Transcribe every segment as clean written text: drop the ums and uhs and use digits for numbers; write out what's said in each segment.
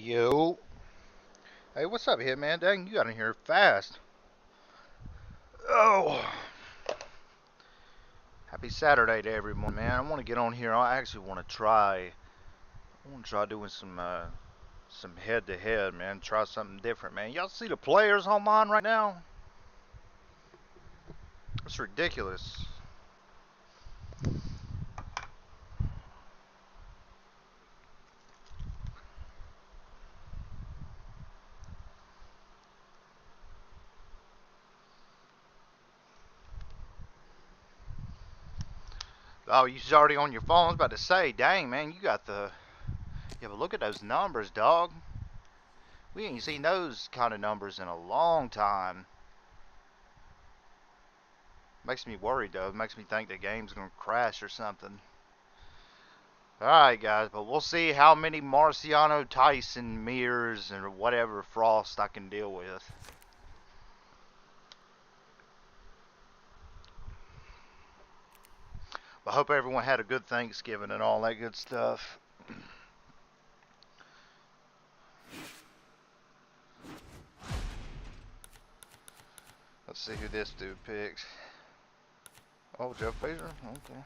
Yo. Hey, what's up, Hitman? Dang, you got in here fast. Oh. Happy Saturday to everyone, man. I want to get on here. I actually want to try. I want to try doing some head-to-head, man. Try something different, man. Y'all see the players online right now? It's ridiculous. Oh, you already on your phone? I was about to say, dang, man, you got the. Yeah, but look at those numbers, dog. We ain't seen those kind of numbers in a long time. Makes me worried, though. It makes me think the game's going to crash or something. Alright, guys, but we'll see how many Marciano Tyson mirrors and whatever Frost I can deal with. I hope everyone had a good Thanksgiving and all that good stuff. Let's see who this dude picks. Oh, Jeff Bezos? Okay.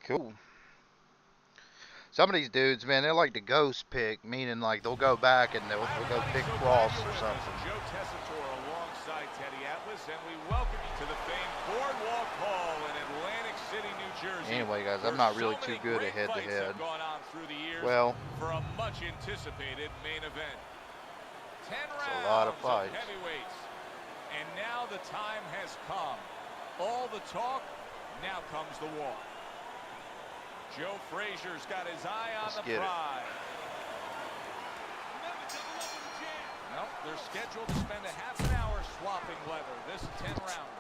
Cool. Some of these dudes, man, they're like the ghost pick, meaning like they'll go back and they'll go pick Frost or something. Joe Tessitore alongside Teddy Atlas, and we welcome you to the famed Boardwalk Hall in Atlantic City, New Jersey. Anyway, guys, I'm not really too good at head-to-head. Well, for a much anticipated main event. 10 rounds it's a lot of fights. Heavyweights. And now the time has come. All the talk, now comes the walk. Joe Frazier's got his eye on the prize. Nope, they're scheduled to spend a half an hour swapping leather. This 10-rounder.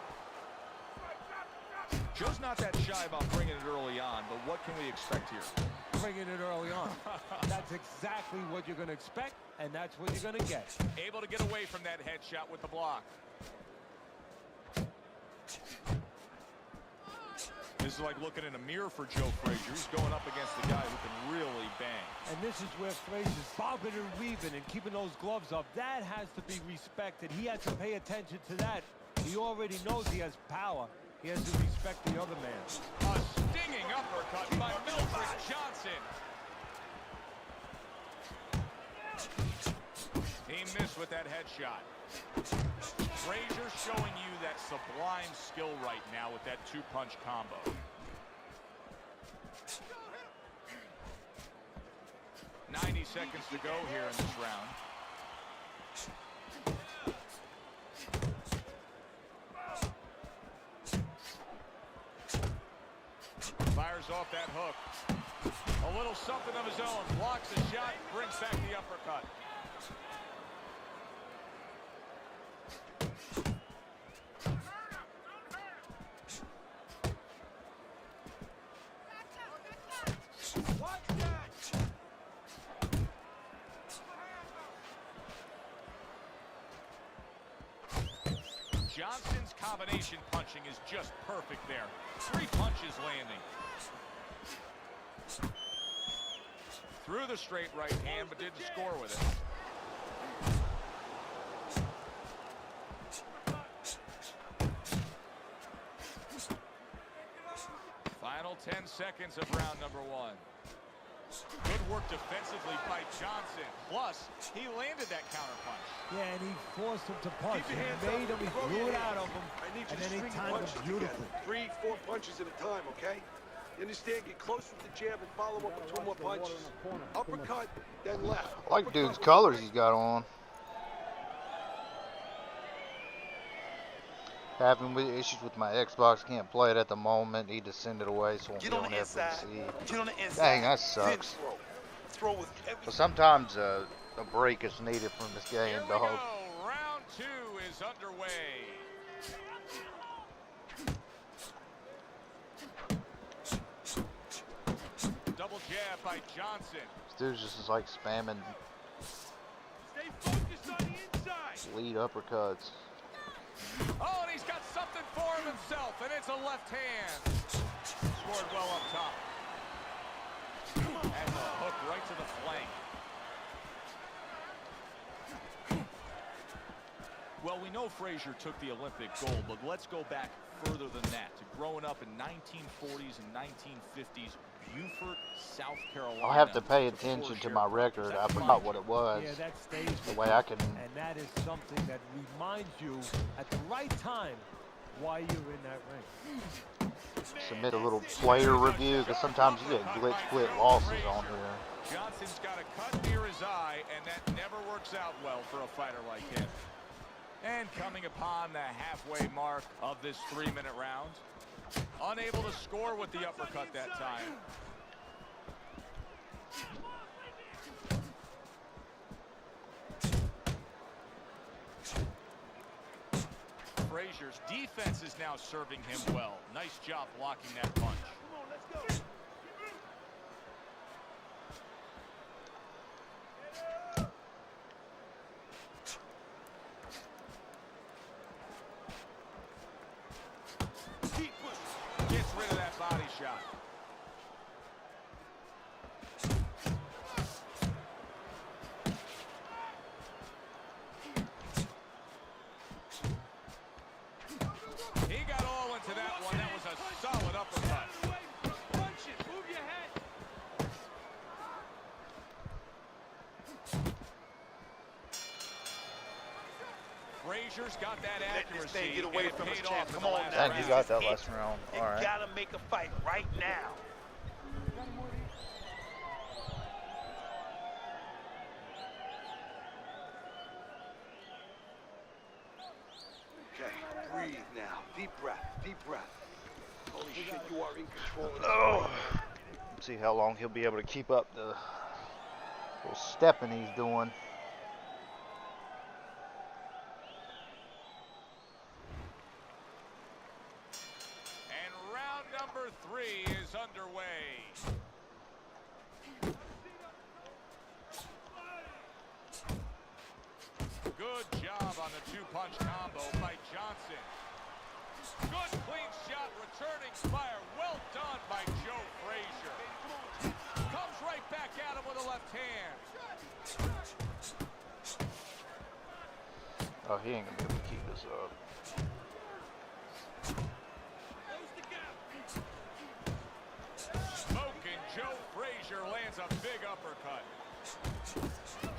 Joe's not that shy about bringing it early on, but what can we expect here? Bringing it early on. That's exactly what you're going to expect, and that's what you're going to get. Able to get away from that headshot with the block. This is like looking in a mirror for Joe Frazier. He's going up against the guy who can really bang. And this is where Frazier's bobbing and weaving and keeping those gloves up. That has to be respected. He has to pay attention to that. He already knows he has power. He has to respect the other man. A stinging uppercut by Mildred Johnson. He missed with that headshot. Frazier showing you that sublime skill right now with that two-punch combo. "90 seconds to go here in this round. Fires off that hook. A little something of his own. Blocks the shot, brings back the uppercut. Johnson's combination punching is just perfect there. 3 punches landing. Threw the straight right hand, but didn't score with it. Final 10 seconds of round number 1. Good work defensively by Johnson. Plus, he landed that counterpunch. Yeah, and he forced him to punch. He made him, he threw it out of him, and then he timed him beautifully. 3, 4 punches at a time, okay? You understand? Get close with the jab and follow up with 2 more punches. Uppercut, then left. I like dude's colors he's got on. Having issues with my Xbox, can't play it at the moment. Need to send it away so I won't be on FNC. Get on the inside. Dang, that sucks. Throw with So sometimes a break is needed from this game, Here we dog. go. Round 2 is underway. Double jab. that by Johnson. This dude's just like spamming Stay focused on the inside. lead uppercuts. Oh, and he's got something for himself, and it's a left hand. Scored well up top. And a hook right to the flank. Well, we know Frazier took the Olympic gold, but let's go back further than that to growing up in 1940s and 1950s, Beaufort, South Carolina. I'll have to pay attention to my record. I forgot what it was. Yeah, that stays The way I can. and that is something that reminds you at the right time why you're in that ring. Submit a little player review because sometimes you get glitch split losses on here. Johnson's got a cut near his eye, and that never works out well for a fighter like him. And coming upon the halfway mark of this 3-minute round, unable to score with the uppercut that time. Frazier's defense is now serving him well. Nice job blocking that punch. Come on, let's go. Keep pushing. Gets rid of that body shot. He got all into that one. That was a solid uppercut. Punch it. Move your head. Frazier's got that Let this accuracy. thing get away and it from us, paid champ. off in Come the on last now. Dang, round. you got that last round. You All right. gotta make a fight right now. Okay, breathe now. Deep breath. Deep breath. Holy shit, you are in control of this Oh. fight. See how long he'll be able to keep up the little stepping he's doing. And round number 3 is underway. Good job on the 2-punch combo by Johnson. Good clean shot, returning fire. Well done by Joe Frazier. Comes right back at him with a left hand. Oh, he ain't gonna be able to keep this up. Smoking Joe Frazier lands a big uppercut.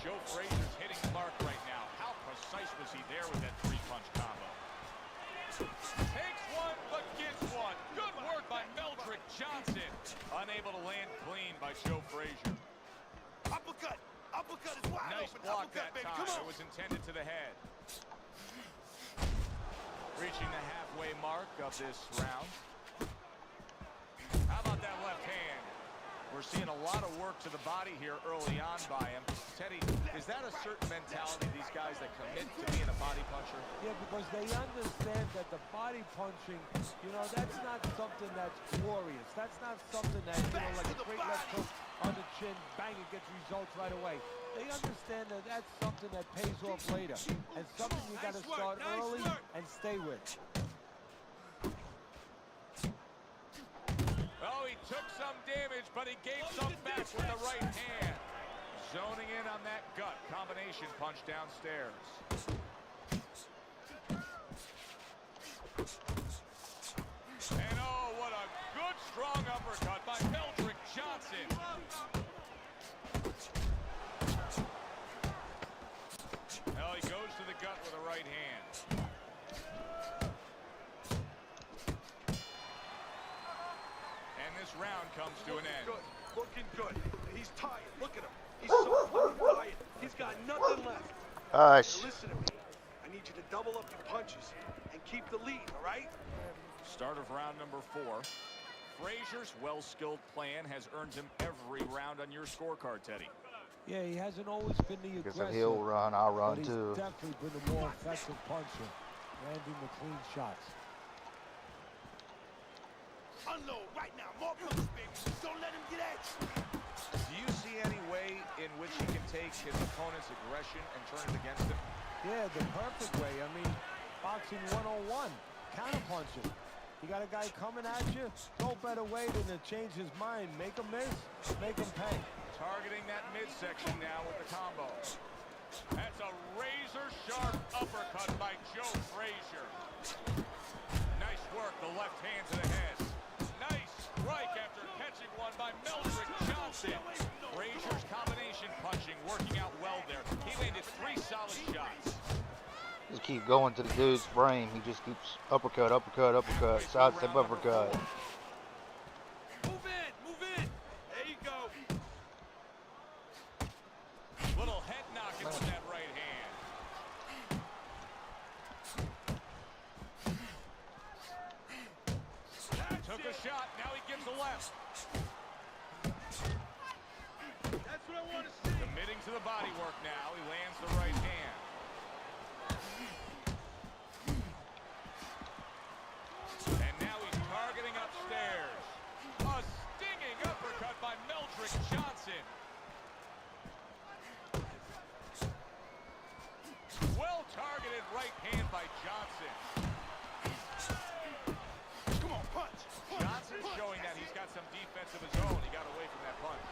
Joe Frazier's hitting the mark right now. How precise was he there with that 3-punch combo? Takes one, but gets one. Good work by Meldrick Johnson. Unable to land clean by Joe Frazier. Uppercut. Uppercut is wide Nice open. block Uppercut, that baby. time. Come on. It was intended to the head. Reaching the halfway mark of this round. How about that left hand? We're seeing a lot of work to the body here early on by him. Teddy, is that a certain mentality, these guys that commit to being a body puncher? Yeah, because they understand that the body punching, you know, that's not something that's glorious. That's not something that, you know, like a great left hook on the chin, bang, it gets results right away. They understand that that's something that pays off later, and something you got to start early and stay with. Oh, he took some damage, but he gave some back with the right hand. Zoning in on that gut combination punch downstairs. And oh, what a good strong uppercut by Meldrick Johnson. Well, he goes to the gut with a right hand. And this round comes to an end. Good. Looking good. He's tired. Look at him. He's so fucking tired. He's got nothing left. Hush. Now listen to me. I need you to double up your punches and keep the lead, all right? Start of round number 4. Frazier's well-skilled plan has earned him every round on your scorecard, Teddy. Yeah, he hasn't always been the Because aggressive. if he'll run, I'll but run he's too. definitely been a more effective puncher, landing the clean shots. Unload right now. More punches, baby. Don't let him get edged. Do you see any way in which he can take his opponent's aggression and turn it against him? Yeah, the perfect way. I mean, boxing 101, counterpunching. You got a guy coming at you, no better way than to change his mind. Make him miss, make him pay. Targeting that midsection now with the combo. That's a razor-sharp uppercut by Joe Frazier. Nice work, the left hand to the head. Nice strike after catching one by Meldrick Johnson. Frazier's combination punching working out well there. He landed 3 solid shots. Just keep going to the dude's brain. He just keeps uppercut, uppercut, uppercut, sidestep, uppercut. Move in. There you go. Little head knocking with that right hand. Took a shot, now he gives a left. That's what I want to see. Committing to the body work now, he lands the right hand. And now he's targeting upstairs. A stinging uppercut by Meldrick Johnson. Well targeted right hand by Johnson. Come on, punch. Johnson showing that he's got some defense of his own. He got away from that punch.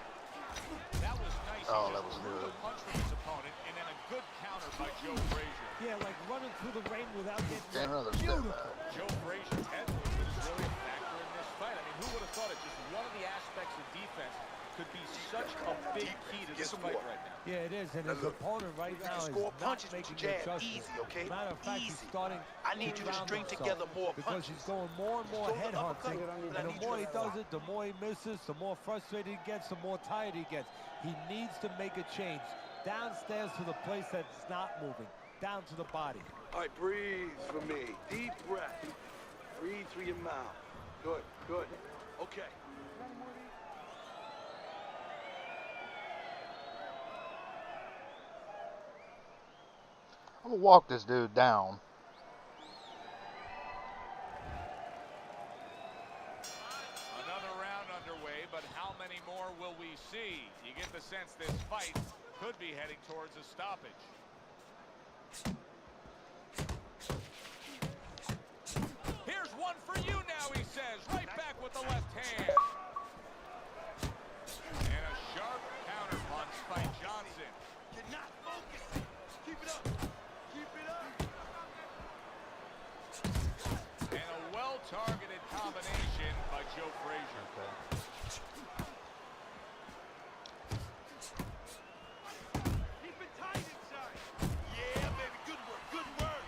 That was nice. Oh, He that just was threw good. the punch from his opponent, and then a good counter by Joe Frazier. Yeah, like running through the rain without getting And another wet. step Beautiful. back. Joe Frazier's head movement is really a factor in this fight. I mean, who would have thought it? Just one of the aspects of defense could be such a big key to this fight right now. Yeah, it is, and his opponent right now is score not punches with making your jab. adjustments. Easy, okay? Matter of fact, he's Easy. starting I need you to ground string himself together more because punches. he's going more and more Throw the head uppercut, hunting, and I and the need more you he to does it, the more he misses, the more frustrated he gets, the more tired he gets. He needs to make a change. Downstairs to the place that's not moving, down to the body. All right, breathe for me. Deep breath. Breathe through your mouth. Good. Okay. I'm gonna walk this dude down. Another round underway, but how many more will we see? You get the sense this fight could be heading towards a stoppage. Here's one for you now, he says, right back with the left hand. And a sharp counter punch by Johnson. You're not focusing. Keep it up. And a well-targeted combination by Joe Frazier. Okay. Keep it tight inside. Yeah, baby. Good work.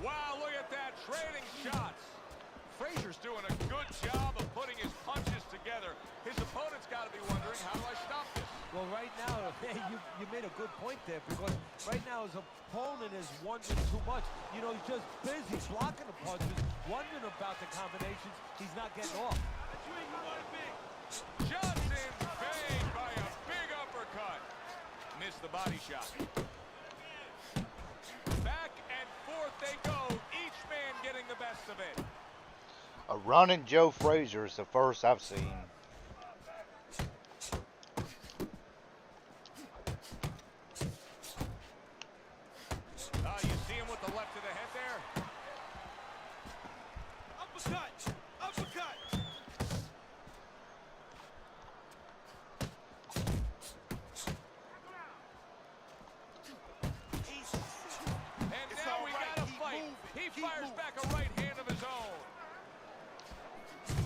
Wow, look at that, trading shots. Frazier's doing a good job of putting his punches together. His opponent's got to be wondering, how do I stop this? Well, right now, you made a good point there, because right now his opponent is wondering too much. You know, he's just busy blocking the punches, wondering about the combinations. He's not getting off. That's where you want to be. Johnson's banged by a big uppercut. Missed the body shot. Back and forth they go, each man getting the best of it. A running Joe Frazier is the first I've seen. You see him with the left to the head there? Uppercut. And now we got a fight. He fires back a right hand of his own.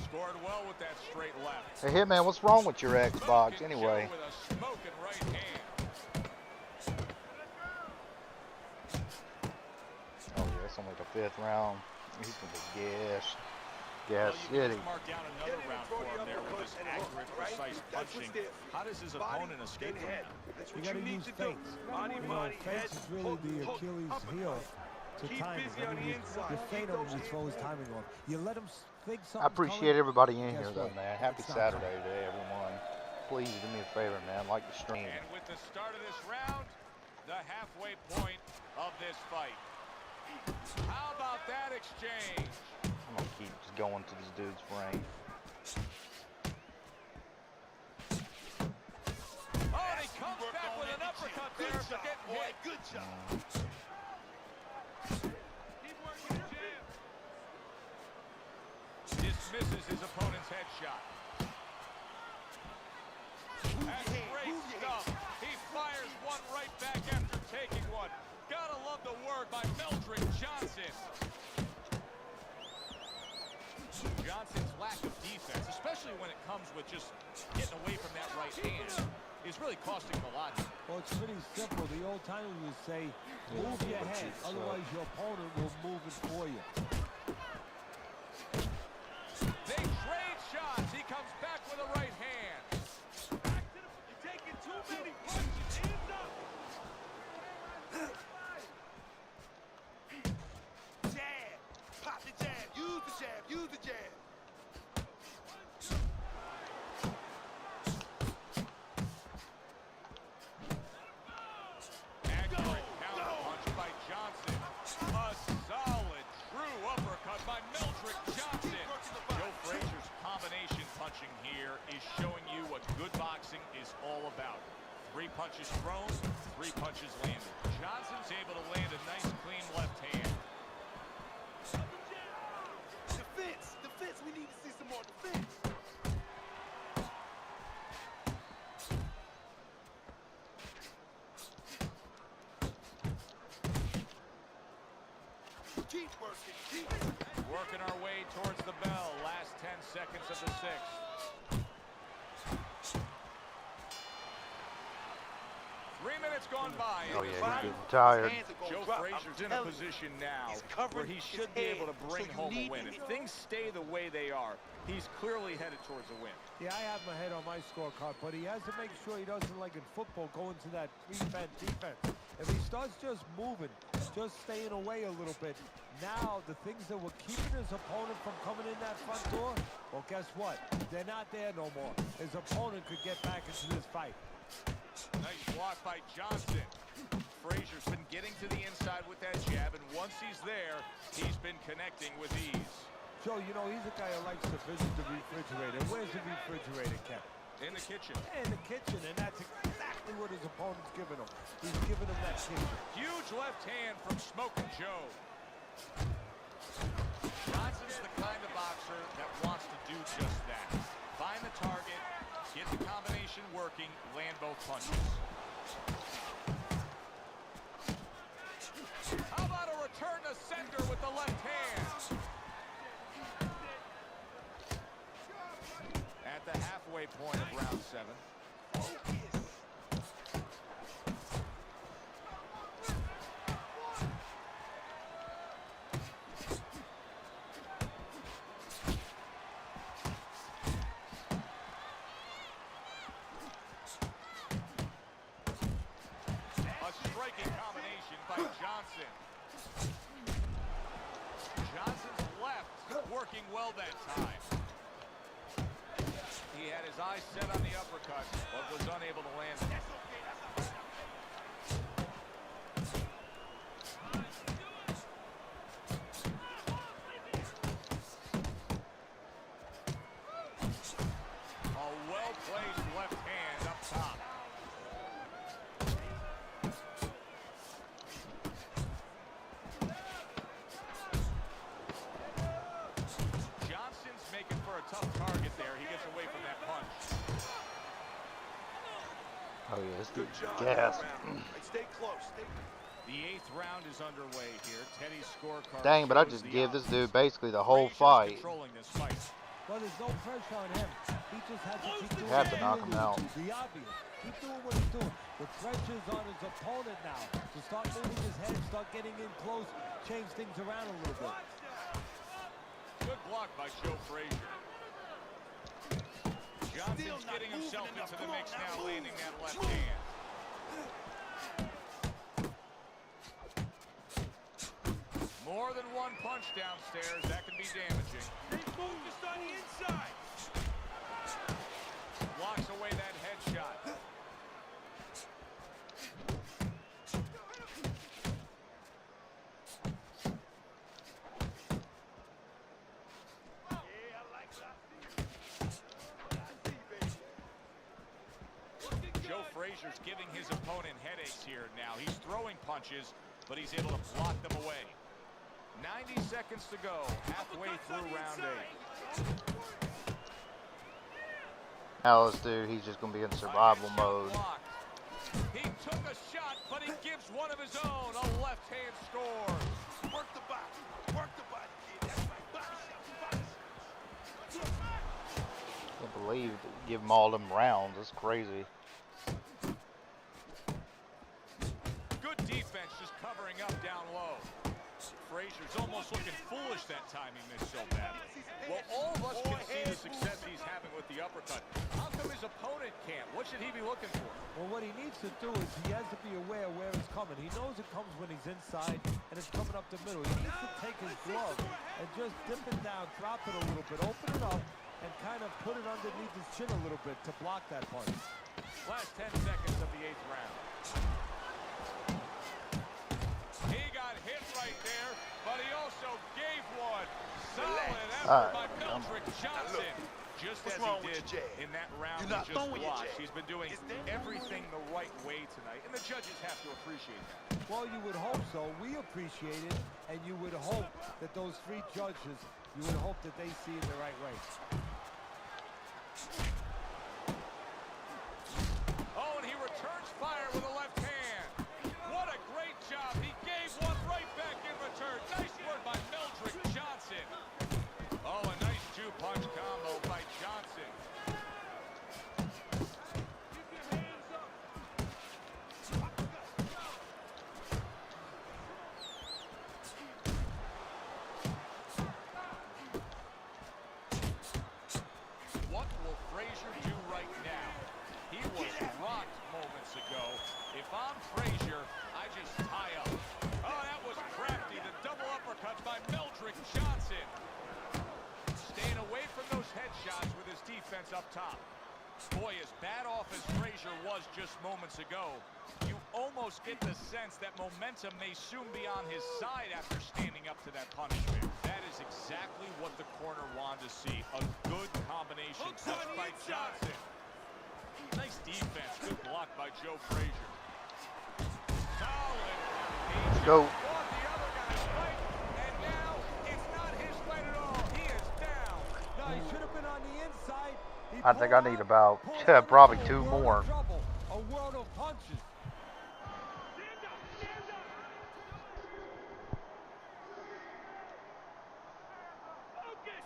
Scored well with that straight left. Hey, Hitman, what's wrong with your Xbox anyway? With a smoking right hand. Oh yeah, it's only the 5th round. He's gonna be gassed. Gas Well, you City. can just mark down another round for him there with his accurate, precise punching. How does his opponent escape from that? That's You what got you to need use to do. feints. Body, You know, body, head, feints is really hook, the hook, Achilles uppercut. heel to Keep timing. busy I on mean, the you inside. feint Keep him, those you throw his hands timing off. You let him think I something. appreciate everybody in Guess here though, what? man. Happy It's not Saturday to everyone. Please do me a favor, man. Like the stream. And with the start of this round, the halfway point of this fight. How about that exchange? I'm gonna keep just going to this dude's brain. Oh, and he comes back with an uppercut there after getting hit. Good job. Keep working the jab. Dismisses his opponent's headshot. That's great stuff. He fires one right back after taking one. Gotta love the work by Meldrick Johnson. Johnson's lack of defense, especially when it comes with just getting away from that right hand, is really costing him a lot. Well, it's pretty simple. The old timers would say, move your head, otherwise your opponent will move it for you. They trade shots. He comes back with a right hand. Back to the, you're taking too many punches. Hands up. Jab. Pop the jab. Use the jab. Use the jab. Accurate counter punch by Johnson. A solid, true uppercut by Meldrick Johnson. Joe Frazier's combination punching here is showing you what good boxing is all about. 3 punches thrown, 3 punches landed. Johnson's able to land a nice, clean left hand. Defense. Defense. We need to see some more defense. Keep working. Keep working. Working our way towards the bell. Last 10 seconds of the 6th. 3 minutes gone by. Oh, yeah, Five. he's getting tired. Hands are gonna Joe drop. Frazier's I'm in a telling you. position now He's covering where he his should be able to head, bring so you home a need win. to If hit. things stay the way they are, he's clearly headed towards a win. Yeah, I have my head on my scorecard, but he has to make sure he doesn't, like in football, go into that defense. If he starts just moving, just staying away a little bit, now the things that were keeping his opponent from coming in that front door, well, guess what? They're not there no more. His opponent could get back into this fight. Nice block by Johnson. Frazier's been getting to the inside with that jab, and once he's there, he's been connecting with ease. Joe, you know, he's a guy who likes to visit the refrigerator. Where's the refrigerator kept? In the kitchen. In the kitchen, and that's exactly what his opponent's giving him. He's giving him that kitchen. Huge left hand from Smokin' Joe. Johnson's the kind of boxer that wants to do just that. Find the target, get the combination working, land both punches. How about a return to sender with the left hand? At the halfway point of round 7. A striking combination by Johnson. Johnson's left working well that time. He had his eyes set on the uppercut, but was unable to land it. A well-placed left hand up top. Johnson's making for a tough target there. He gets away from that punch. Oh, yeah, this Good dude's job. gas. Hey, stay close. Stay. The 8th round is underway here. Teddy's scorecard. Dang, but I shows just the give this opposite. dude basically the whole Frazier's fight. controlling this fight. Well, there's no pressure on him. He just has to keep doing Had to what knock he him out. needs to. The obvious. Keep doing what he's doing. The pressure's on his opponent now. To start moving his head, start getting in close, change things around a little bit. Good block by Joe Frazier. Johnson's getting himself into the mix now, landing that left hand. More than one punch downstairs, that can be damaging. Stay focused on the inside. Blocks away that headshot. Yeah, I like that. Frazier's giving his opponent headaches here now. He's throwing punches, but he's able to block them away. 90 seconds to go, halfway through round 8. Now this dude, he's just gonna be in survival mode. He took a shot, but he gives one of his own. A left hand score. Work the body. Work the body, kid. That's right. Body shots. Can't believe they give him all them rounds. That's crazy. Good defense, just covering up down low. Frazier's almost looking foolish that time he missed so bad. Well, all of us can see the success he's having with the uppercut. How come his opponent can't? What should he be looking for? Well, what he needs to do is he has to be aware where it's coming. He knows it comes when he's inside and it's coming up the middle. He needs to take his glove and just dip it down, drop it a little bit, open it up, and kind of put it underneath his chin a little bit to block that punch. Last 10 seconds of the 8th round. He got hit right there, but he also gave one. Solid effort by Meldrick Johnson. Just as he did in that round he just watched. He's been doing everything the right way tonight, and the judges have to appreciate that. Well, you would hope so. We appreciate it, and you would hope that those 3 judges, you would hope that they see it the right way. Oh, and he returns fire with a left hand. What a great job. He gave one right back in return. Nice work by Meldrick Johnson. Oh, a nice 2-punch combo by Johnson. What will Frazier do right now? He was rocked moments ago. If I'm Frazier, I just tie up. Oh, that was crafty. The double uppercuts by Meldrick Johnson. Staying away from those headshots with his defense up top. Boy, as bad off as Frazier was just moments ago, you almost get the sense that momentum may soon be on his side after standing up to that punishment. That is exactly what the corner wanted to see. A good combination touch by Johnson. Nice defense. Good block by Joe Frazier. Solid. Let's go. Fought the other guy's fight, and now it's not his fight at all. He is down. No, he should have been on the inside. He I think I need about pulled out, probably a 2 world more. of trouble, a world of punches.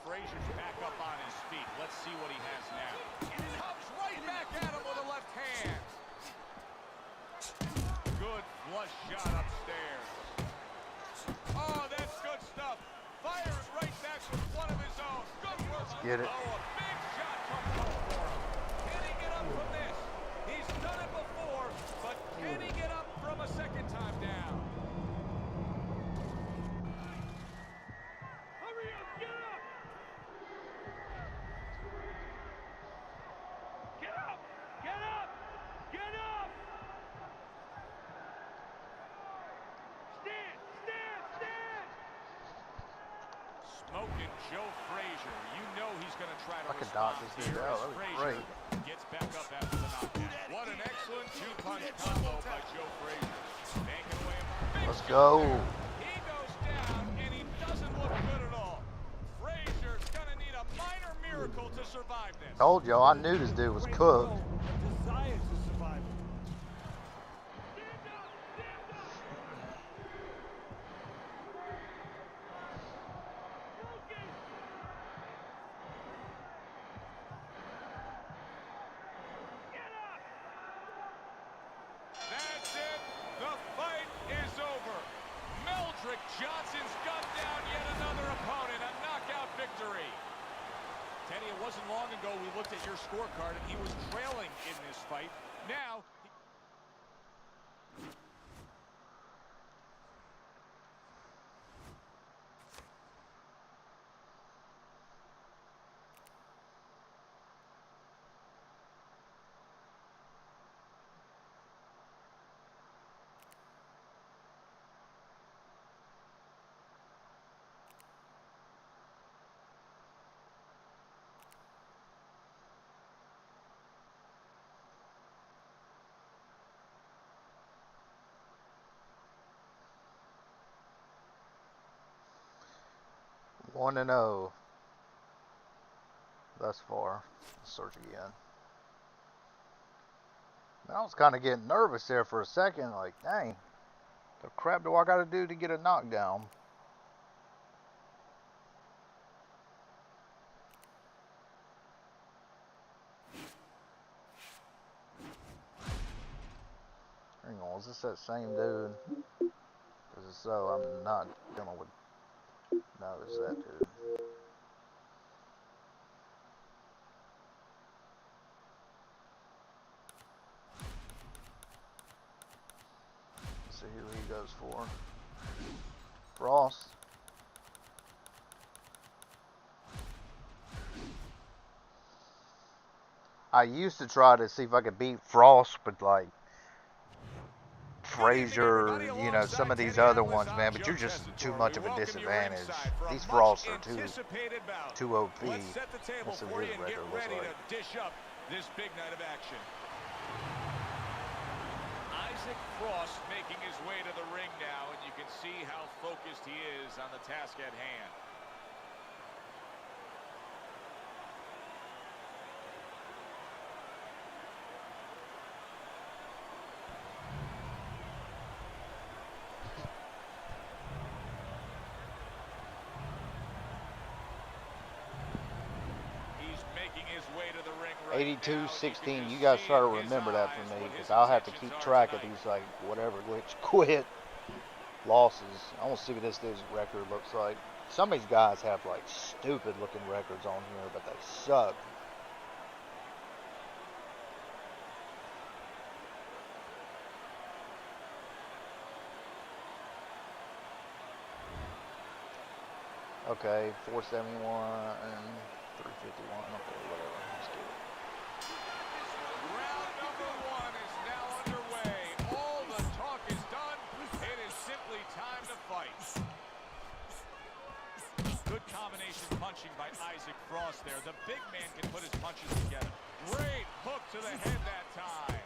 Frazier's back up on his feet. Let's see what he has now. Comes right back at him with a left hand. Good flush shot upstairs. Oh, that's good stuff. Fires right back with one of his own. Good work. Get it. Oh, a big shot comes home for him. Can he get up from this? He's done it before, but can he get up from a second time down? Hurry up, get up! Get up! Get up! Get up! Stand! Stand! Stand! Smoking Joe Frazier. You know he's going to try to I could dodge respond this here dude as out. That was Frazier great. gets back up after the knockdown. What an excellent 2-punch combo by Joe Frazier. Making away a big Let's shot go. there. He goes down, and he doesn't look good at all. Frazier's going to need a minor miracle to survive this. Told y'all, I knew this dude was cooked. A desire to survive. That's it. The fight is over. Meldrick Johnson's gunned down yet another opponent. A knockout victory. Teddy, it wasn't long ago we looked at your scorecard and he was trailing in this fight. Now 1-0 thus far. Let's search again. I was kind of getting nervous there for a second. Like, dang, the crap do I got to do to get a knockdown? Hang on, is this that same dude? Because if so, I'm not dealing with. No, it's that dude. Let's see who he goes for. Frost. I used to try to see if I could beat Frost, but like Frazier, you know, some of these other ones, man, but you're just too much of a disadvantage. These Frosts are too OP. Let's set the table Let's see for what you his and get record looks ready like. to dish up this big night of action. Isaac Frost making his way to the ring now, and you can see how focused he is on the task at hand. His way to the ring right 82-16. You guys try to remember that for me, because I'll have to keep track of these, like, whatever glitch quit losses. I want to see what this dude's record looks like. Some of these guys have, like, stupid looking records on here, but they suck. Okay, 471 and 351. Okay, whatever. Let's do it. Round number one is now underway. All the talk is done. It is simply time to fight. Good combination punching by Isaac Frost there. The big man can put his punches together. Great hook to the head that time.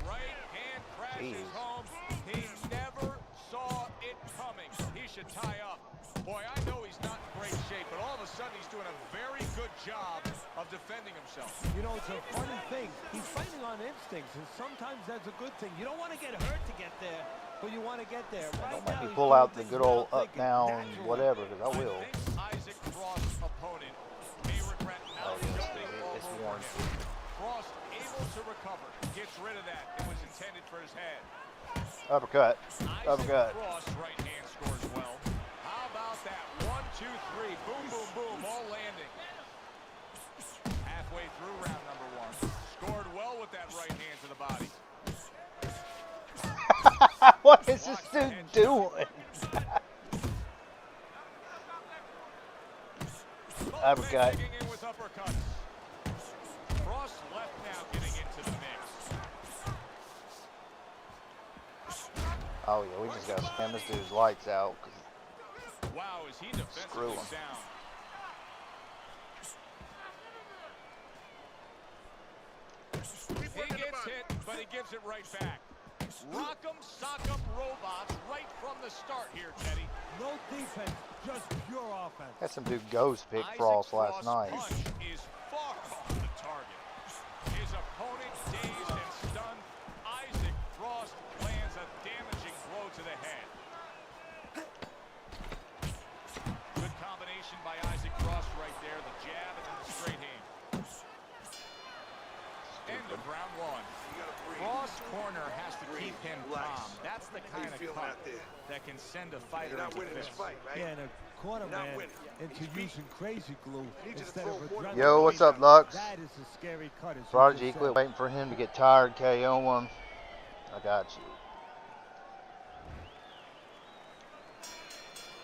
Right hand crashes home. He never saw it coming. He should tie up. Boy, I know he's not in great shape, but all of a sudden he's doing a very good job of defending himself. You know, it's a funny thing. He's fighting on instincts, and sometimes that's a good thing. You don't want to get hurt to get there, but you want to get there. Right Don't now, make me he's pull doing out the things good old without up, thinking. down, Naturally. whatever, because I will. I think Isaac Frost's opponent may regret not jumping It's over worn. him. Frost able to recover. Gets rid of that. It was intended for his head. Uppercut. Isaac Uppercut. Frost right hand scores well. How about that? 1, 2, 3. Boom, boom, boom. All landing. Halfway through round number one. Scored well with that right hand to the body. What is this dude doing? Uppercut. Digging in with uppercuts. Frost left now getting into the mix. Oh yeah, we just gotta spam this dude's lights out. Wow, is he Screw defensively him. sound? He gets hit, but he gives it right back. Rock'em, sock'em robots right from the start here, Teddy. No defense, just pure offense. Had some dude ghost pick Isaac Frost last Frost's night. punch is far off the target. His opponent dazed and stunned. Isaac Frost lands a damaging blow to the head. Good combination by Isaac Frost right there. The jab and then the straight hand. End of round one. Frost's corner has to keep him calm. That's the kind of cut that can send a fighter You're not into winning this fits. fight, right? Yeah, and a cornerman into using crazy glue instead of adrenaline. Yo, what's up, Lux? That is a scary cut. as you Prodigy, just quit said. waiting for him to get tired, KO him. I got you.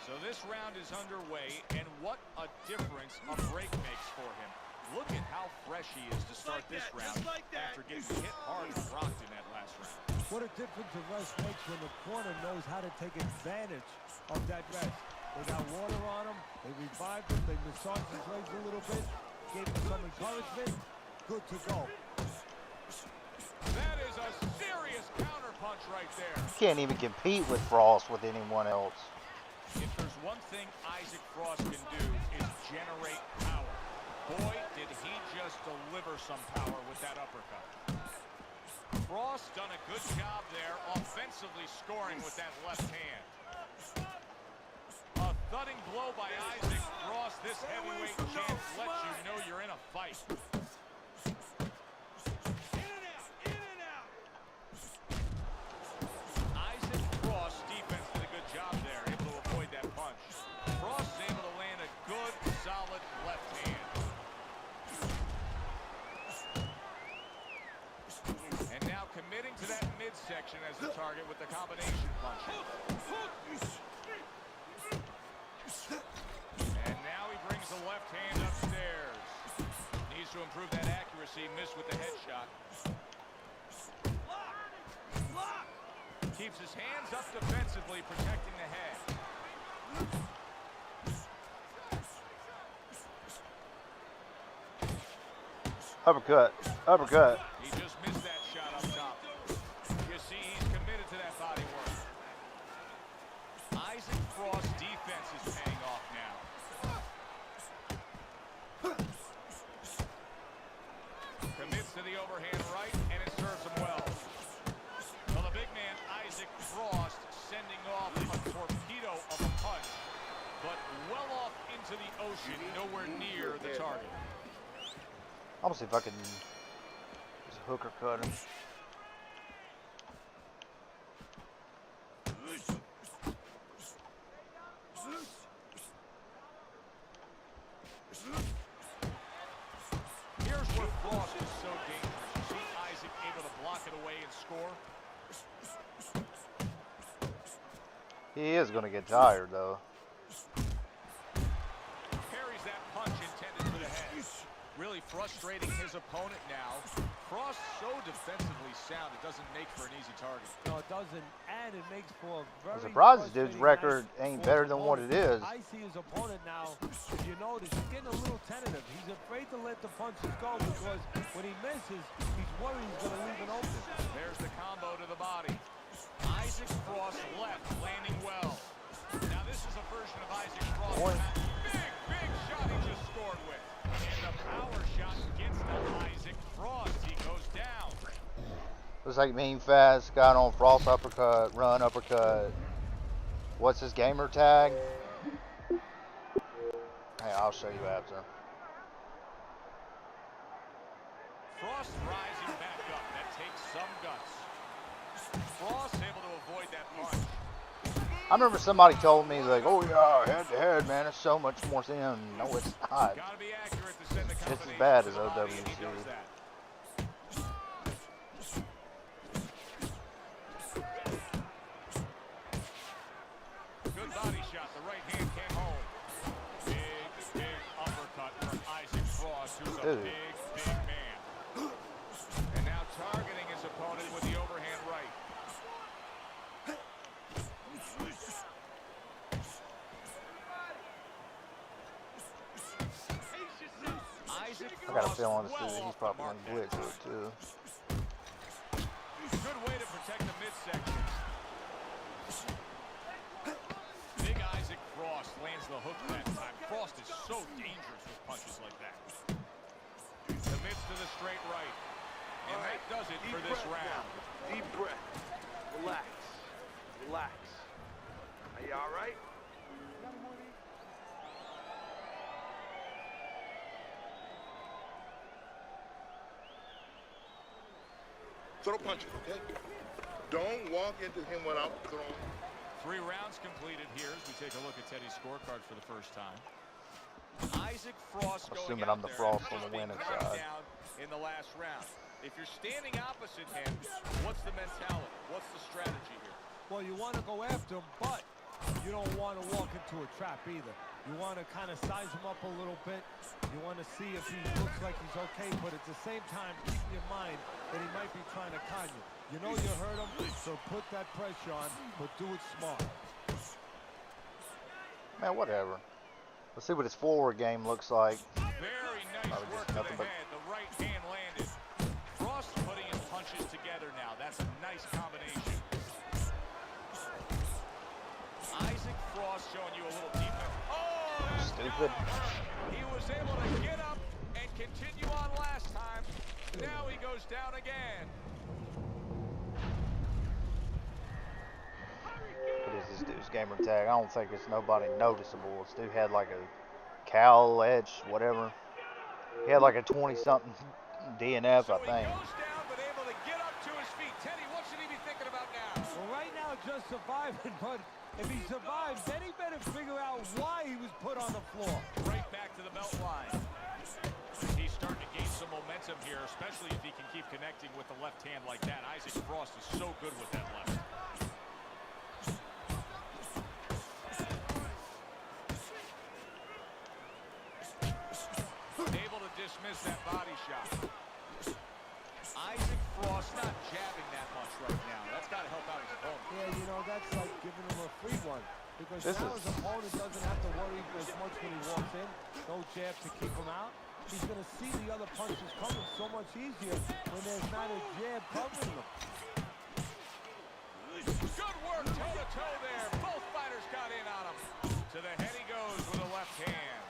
So this round is underway, and what a difference a break makes for him. Look at how fresh he is to start this round after getting hit hard and rocked in that last round. What a difference a rest makes when the corner knows how to take advantage of that rest. They got water on him, they revived him, they massaged his legs a little bit, gave him some encouragement, good to go. That is a serious counterpunch right there. You can't even compete with Frost with anyone else. If there's One thing Isaac Frost can do is generate power. Boy, did he just deliver some power with that uppercut. Frost done a good job there, offensively scoring with that left hand. A thudding blow by Isaac Frost. This heavyweight champ lets you know you're in a fight. In and out. Isaac Frost's defense did a good job there, able to avoid that punch. Frost is able to land a good, solid left hand. And now committing to that midsection as the target with the combination punches. And now he brings the left hand upstairs. Needs to improve that accuracy. Missed with the headshot. Keeps his hands up defensively, protecting the head. Uppercut. Uppercut. He just missed that shot up top. You see, he's committed to that body work. Isaac Frost's defense is paying off now. Commits to the overhand right, and it serves him well. Well, the big man, Isaac Frost, sending off a torpedo of a punch, but well off into the ocean, nowhere near the target. I'm gonna see if I can just hook or cut him. Here's where Frost is so dangerous. You see Isaac able to block it away and score. He is gonna get tired though. Parries that punch intended for the head. Really frustrating his opponent now. Frost so defensively sound, it doesn't make for an easy target. No, it doesn't, and it makes for a very I'm surprised this dude's frustrating record match ain't for better his than what it is. I see his opponent now, if you notice, he's getting a little tentative. He's afraid to let the punches go because when he misses, he's worried he's going to leave it open. There's the combo to the body. Isaac Frost left, landing well. Now this is a version of Isaac Frost. Boy. Big shot he just scored with. And the power shot gets to Isaac Frost. He goes down. Looks like Mean Fast got on Frost uppercut, run uppercut. What's his gamer tag? Hey, I'll show you after. Frost rising back up. That takes some guts. Frost able to avoid that punch. I remember somebody told me like, "Oh yeah, head to head, man, it's so much more thin." No, it's not. Gotta be accurate to send the It's as combination bad to as the body, and he OWC. does that. Good body shot. The right hand came home. Big uppercut from Isaac Frost, who's a Dude. big man. And now targeting his opponent with the overhand right. Isaac I got a Frost feeling well he's off the probably mark gonna that glitch time. it too. Good way to protect the midsection. Big Isaac Frost lands the hook that time. Frost is so dangerous with punches like that. Commits to the straight right. And that does it for this round. Deep breath. Relax. Relax. Are you all right? Throw punches, okay? Don't walk into him without throwing. 3 rounds completed here as we take a look at Teddy's scorecard for the first time. Isaac Frost going Assuming out I'm the there Frost and on the being winning knocked side. down in the last round. If you're standing opposite him, what's the mentality? What's the strategy here? Well, you want to go after him, but you don't want to walk into a trap either. You want to kind of size him up a little bit. You want to see if he looks like he's okay, but at the same time, keep in your mind that he might be trying to con you. You know you hurt him, so put that pressure on, but do it smart. Man, whatever. Let's see what his forward game looks like. Very nice Probably work just to nothing the but- head. The right hand landed. Frost putting his punches together now. That's a nice combination. Isaac Frost Frost showing you a little defense. Oh, that's Stupid. he was able to get up and continue on last time. Now he goes down again. What is this dude's gamer tag? I don't think it's nobody noticeable. This dude had like a cowl edge, whatever. He had like a 20-something DNF, So I he think. goes down, but able to get up to his feet. Teddy, what should he be thinking about now? Well, right now, just surviving, but if he survives, then he better figure out why he was put on the floor. Right back to the belt line. He's starting to gain some momentum here, especially if he can keep connecting with the left hand like that. Isaac Frost is so good with that left. Able to dismiss that body shot. Isaac Frost not jabbing that much right now. That's got to help out his opponent. Yeah, you know, that's like giving him a free one. Because This now is- his opponent doesn't have to worry as much when he walks in. No jab to keep him out. He's going to see the other punches coming so much easier when there's not a jab covering them. Good work toe-to-toe there. Both fighters got in on him. To the head he goes with a left hand.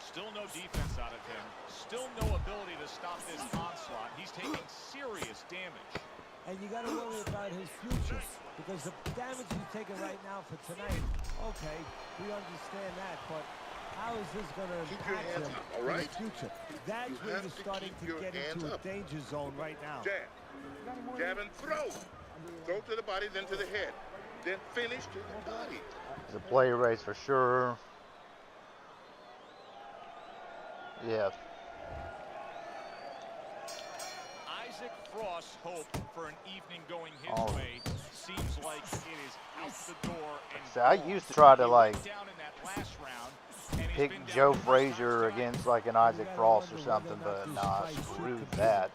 Still no defense out of him. Still no ability to stop this onslaught. He's taking serious damage. And you got to worry about his future. Because the damage he's taking right now for tonight, okay, we understand that. But how is this going to Keep your impact hands him up, all in right? the future? That's You where have you're to starting keep to your get into hands a up. danger zone right now. Jab. Jab and throw. Throw to the body, then to the head. Then finish to the body. It's a play race for sure. Yeah. Isaac Frost's hope for an evening going his Oh. way seems like it is out the door. And See, I used to try to he like went down in that last round, and he's pick been down Joe numerous Frazier times tonight. against like an Isaac Frost or something, but nah, screw that.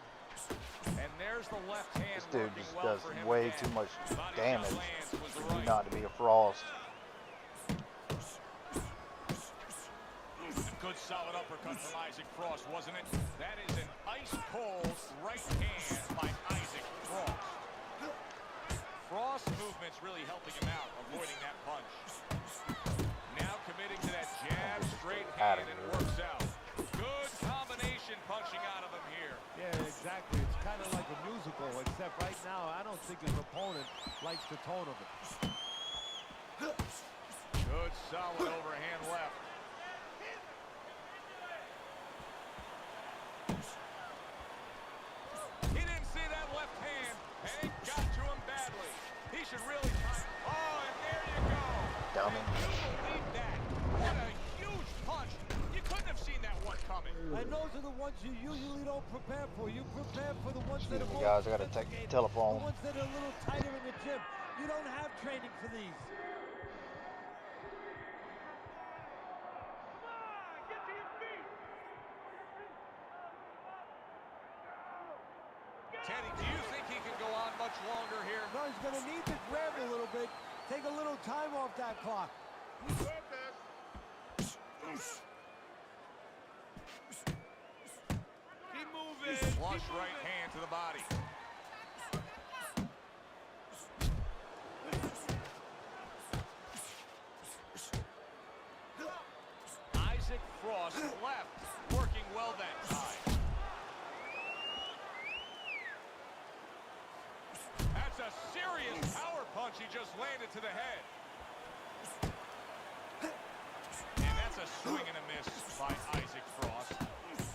And there's the left hand This dude working just well does for him way again. too much Body shot damage lands was the for you right. not to be a Frost. A good solid uppercut from Isaac Frost, wasn't it? That is an ice-cold right hand by Isaac Frost. Frost's movement's really helping him out, avoiding that punch. Now committing to that jab, straight hand, and works out. Good combination punching out of him here. Yeah, exactly. It's kind of like a musical, except right now, I don't think his opponent likes the tone of it. Good solid overhand left. He didn't see that left hand, and it got to him badly. He should really time. Oh, and there you go. Dummy. Can you believe that? What a huge punch. You couldn't have seen that one coming. And those are the ones you usually don't prepare for. You prepare for the ones that are Excuse me, more guys, I gotta take the sophisticated, telephone. the ones that are a little tighter in the gym. You don't have training for these. Teddy, do you think he can go on much longer here? No, he's going to need to grab a little bit, take a little time off that clock. Keep moving. Flush right hand to the body. Isaac Frost left, working well that time. That's a serious power punch he just landed to the head. And that's a swing and a miss by Isaac Frost.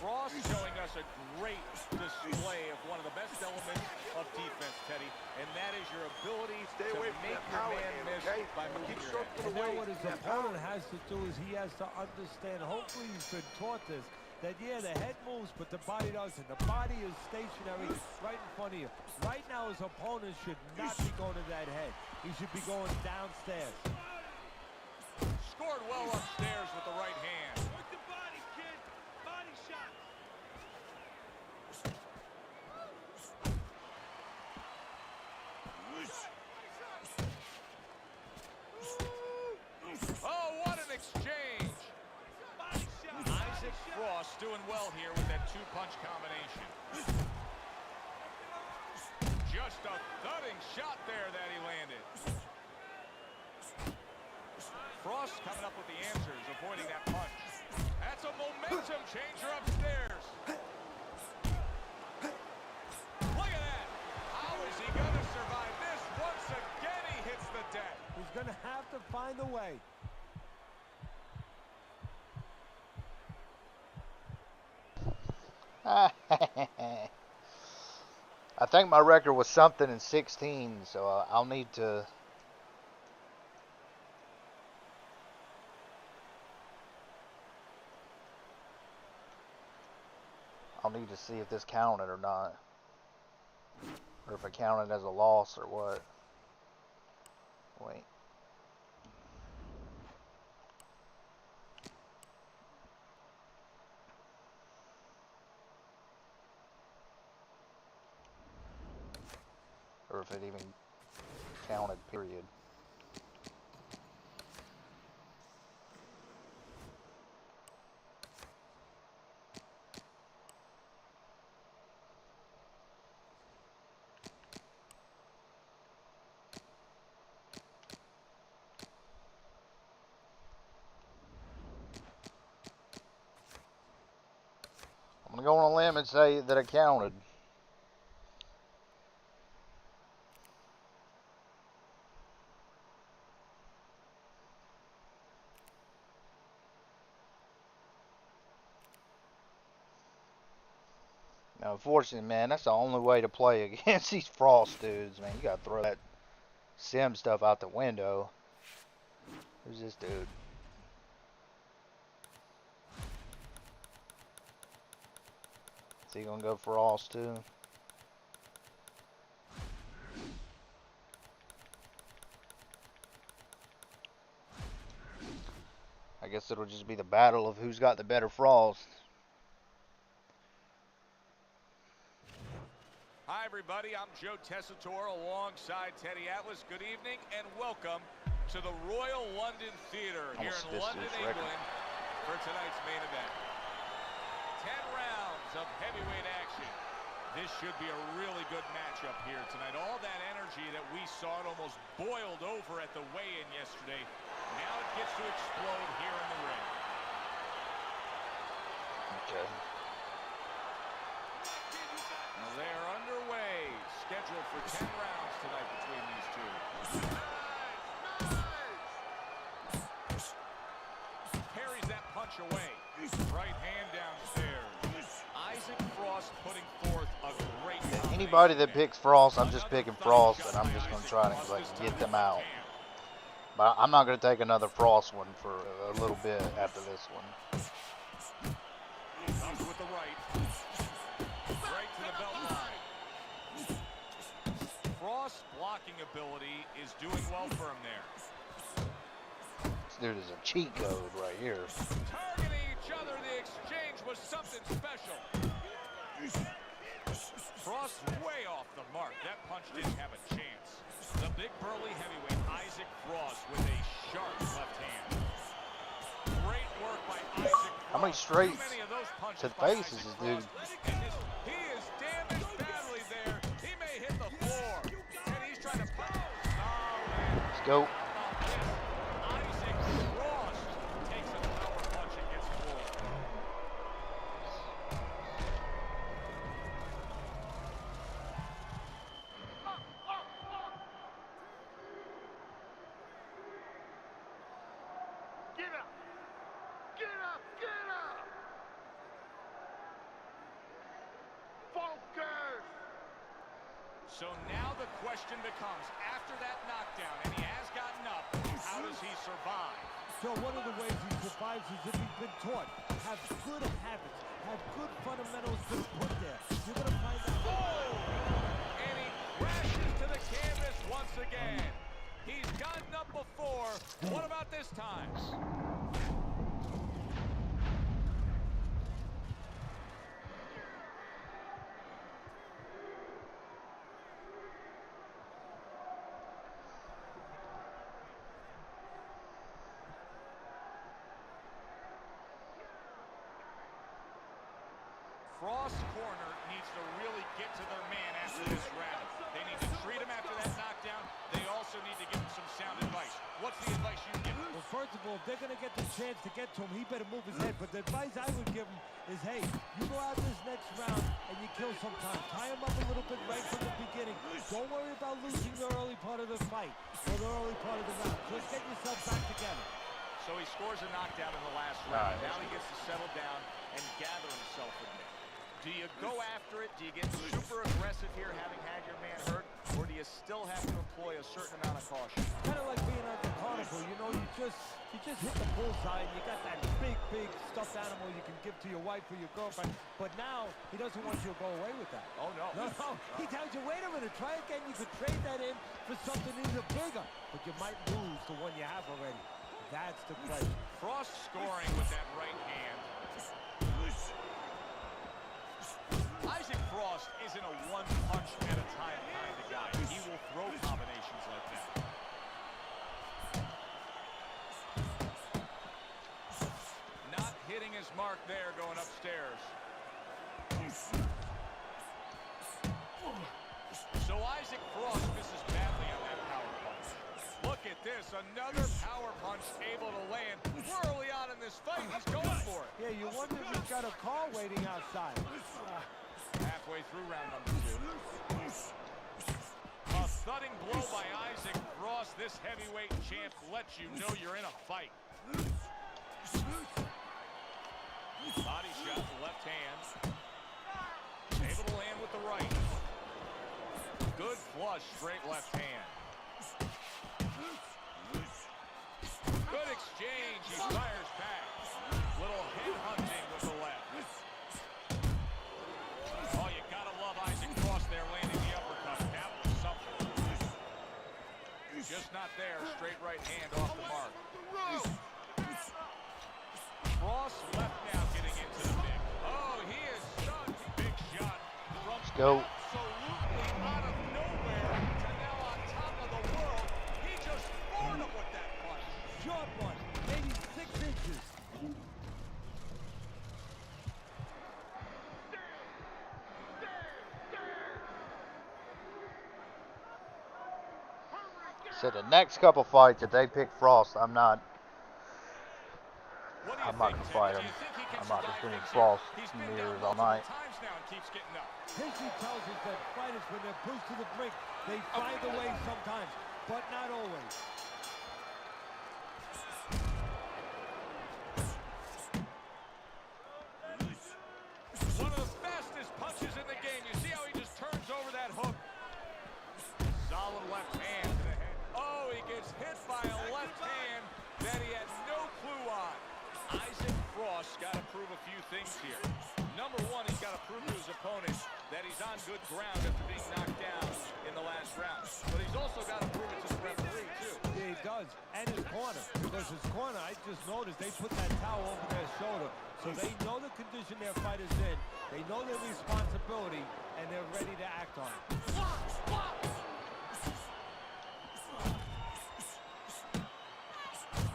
Frost showing us a great display of one of the best elements of defense, Teddy, and that is your ability Stay to away from make that your power man hand, miss okay? by moving Keep your head. circling And now away what his from that opponent power. has to do is he has to understand, hopefully he's been taught this, that yeah, the head moves, but the body doesn't. The body is stationary right in front of you. Right now his opponent should not be going to that head. He should be going downstairs. Scored well upstairs with the right hand. Work the body, kid. Body shot. Oh, what an exchange! Body shot. Isaac Frost doing well here with that two-punch combination. Just a thudding shot there that he landed. Frost coming up with the answers, avoiding that punch. That's a momentum changer upstairs. Look at that. How is he going to survive this? Once again, he hits the deck. He's going to have to find a way. I think my record was something in 16, so I'll need to. I'll need to see if this counted or not, or if it counted as a loss or what. Wait. Or if it even counted, period. I'm going to go on a limb and say that it counted. Now, unfortunately, man, that's the only way to play against these Frost dudes, man. You got to throw that sim stuff out the window. Who's this dude? Is he going to go Frost, too? I guess it'll just be the battle of who's got the better Frost. Hi, everybody. I'm Joe Tessitore alongside Teddy Atlas. Good evening and welcome to the Royal London Theatre here in London, England for tonight's main event. 10 rounds of heavyweight action. This should be a really good matchup here tonight. All that energy that we saw, it almost boiled over at the weigh-in yesterday. Now it gets to explode here in the ring. Okay. Well, they're underway. Scheduled for 10 rounds tonight between these two. Carries that punch away. Right hand downstairs. Isaac Frost putting forth a great combination. Anybody that picks Frost, I'm just picking Frost, and I'm just going to try to like get them out. But I'm not going to take another Frost one for a little bit after this one. Comes with the right. Right to the belt line. Frost's blocking ability is doing well for him there. This dude is a cheat code right here. Targeting each other, the exchange was something special. Frost way off the mark. That punch didn't have a chance. The big burly heavyweight Isaac Frost with a sharp left hand. Great work by Isaac Frost. How many straight to the face is this dude? He is damaged badly there. He may hit the floor. And he's trying to punch. Let's go. Isaac Frost takes a power punch and gets floored. Get up! Get up! Get up! Focus! So now the question becomes, after that knockdown, and he has gotten up, how does he survive? So one of the ways he survives is if he's been taught. Have good habits. Have good fundamentals to put there. You're going to find out. Oh! And he crashes to the canvas once again. He's gotten up before. What about this time? Frost cornered needs to really get to their man after this round. They need to treat him after that knockdown. They also need to give him some sound advice. What's the advice you give him? Well, first of all, if they're going to get the chance to get to him, he better move his head. But the advice I would give him is, hey, you go out this next round and you kill some time. Tie him up a little bit right from the beginning. Don't worry about losing the early part of the fight or the early part of the round. Just get yourself back together. So he scores a knockdown in the last round. Now he gets to settle down and gather himself a bit. Do you go after it? Do you get super aggressive here, having had your man hurt? Or do you still have to employ a certain amount of caution? Kind of like being at the carnival, you know, you just hit the bullseye and you got that big stuffed animal you can give to your wife or your girlfriend. But now, he doesn't want you to go away with that. Oh, no. No. He tells you, wait a minute, try again. You could trade that in for something even bigger. But you might lose the one you have already. That's the question. Frost scoring with that right hand. Isaac Frost isn't a one-punch-at-a-time kind of guy. He will throw combinations like that. Not hitting his mark there, going upstairs. So Isaac Frost misses badly on that power punch. Look at this, another power punch able to land. We're early on in this fight, he's going for it. Yeah, you wonder if he's got a car waiting outside. Halfway through round number 2. A thudding blow by Isaac Frost. This heavyweight champ lets you know you're in a fight. Body shot, left hand. Able to land with the right. Good flush, straight left hand. Good exchange, he fires back. Little head hunting with the left. Oh, you gotta love Isaac Frost there landing the uppercut. That was something. Just not there. Straight right hand off the mark. Frost left now getting into the mix. Oh, he is stunned. Big shot. Let's go. Absolutely out of nowhere to now on top of the world. He just floored him with that punch. Short one, maybe 6 inches. So the next couple fights, if they pick Frost, I'm not What do you I'm not think, gonna Ted? fight Do him. you think he can I'm not survive just doing things Frost here? He's been mirrors down all multiple night. times now and keeps getting up. History tells us that fighters, when they're pushed to the brink, they find a way sometimes, but not always. One of the fastest punches in the game. You see how he just turns over that hook? Solid left hand to the head. Oh, he gets hit by a left hand that he had no clue on. Isaac Frost got to prove a few things here. Number one, he's got to prove to his opponent that he's on good ground after being knocked down in the last round. But he's also got to prove it to the referee, too. Yeah, he does. And his corner. Because his corner, I just noticed, they put that towel over their shoulder. So they know the condition their fighter's in. They know their responsibility, and they're ready to act on it.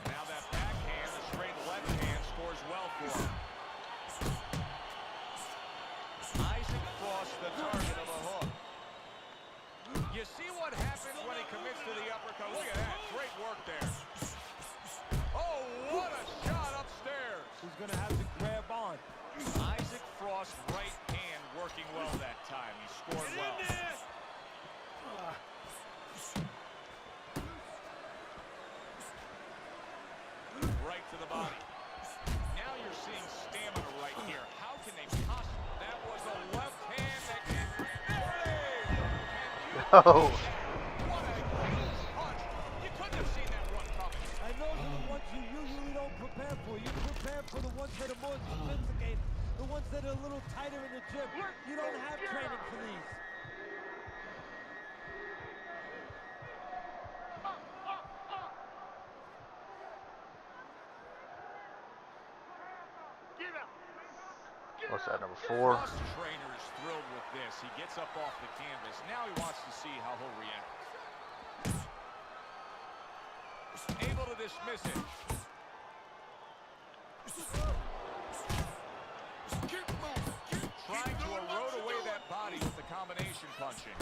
Now that backhand, the straight left hand, scores well for him. Isaac Frost, the target of a hook. You see what happens when he commits to the uppercut. Look at that. Great work there. Oh, what a shot upstairs. He's going to have to grab on. Isaac Frost, right hand, working well that time. He scored well. Right to the body. Now you're seeing stamina right here. How can they possibly? That was a left hand that can. Oh. What a huge punch. You couldn't have seen that one coming. And those are the ones you usually don't prepare for. You prepare for the ones that are more sophisticated, the ones that are a little tighter in the gym. You don't have training for these. What's that, number 4? Frost trainer is thrilled with this. He gets up off the canvas. Now he wants to see how he'll react. Able to dismiss it. Trying to erode away that combination punching.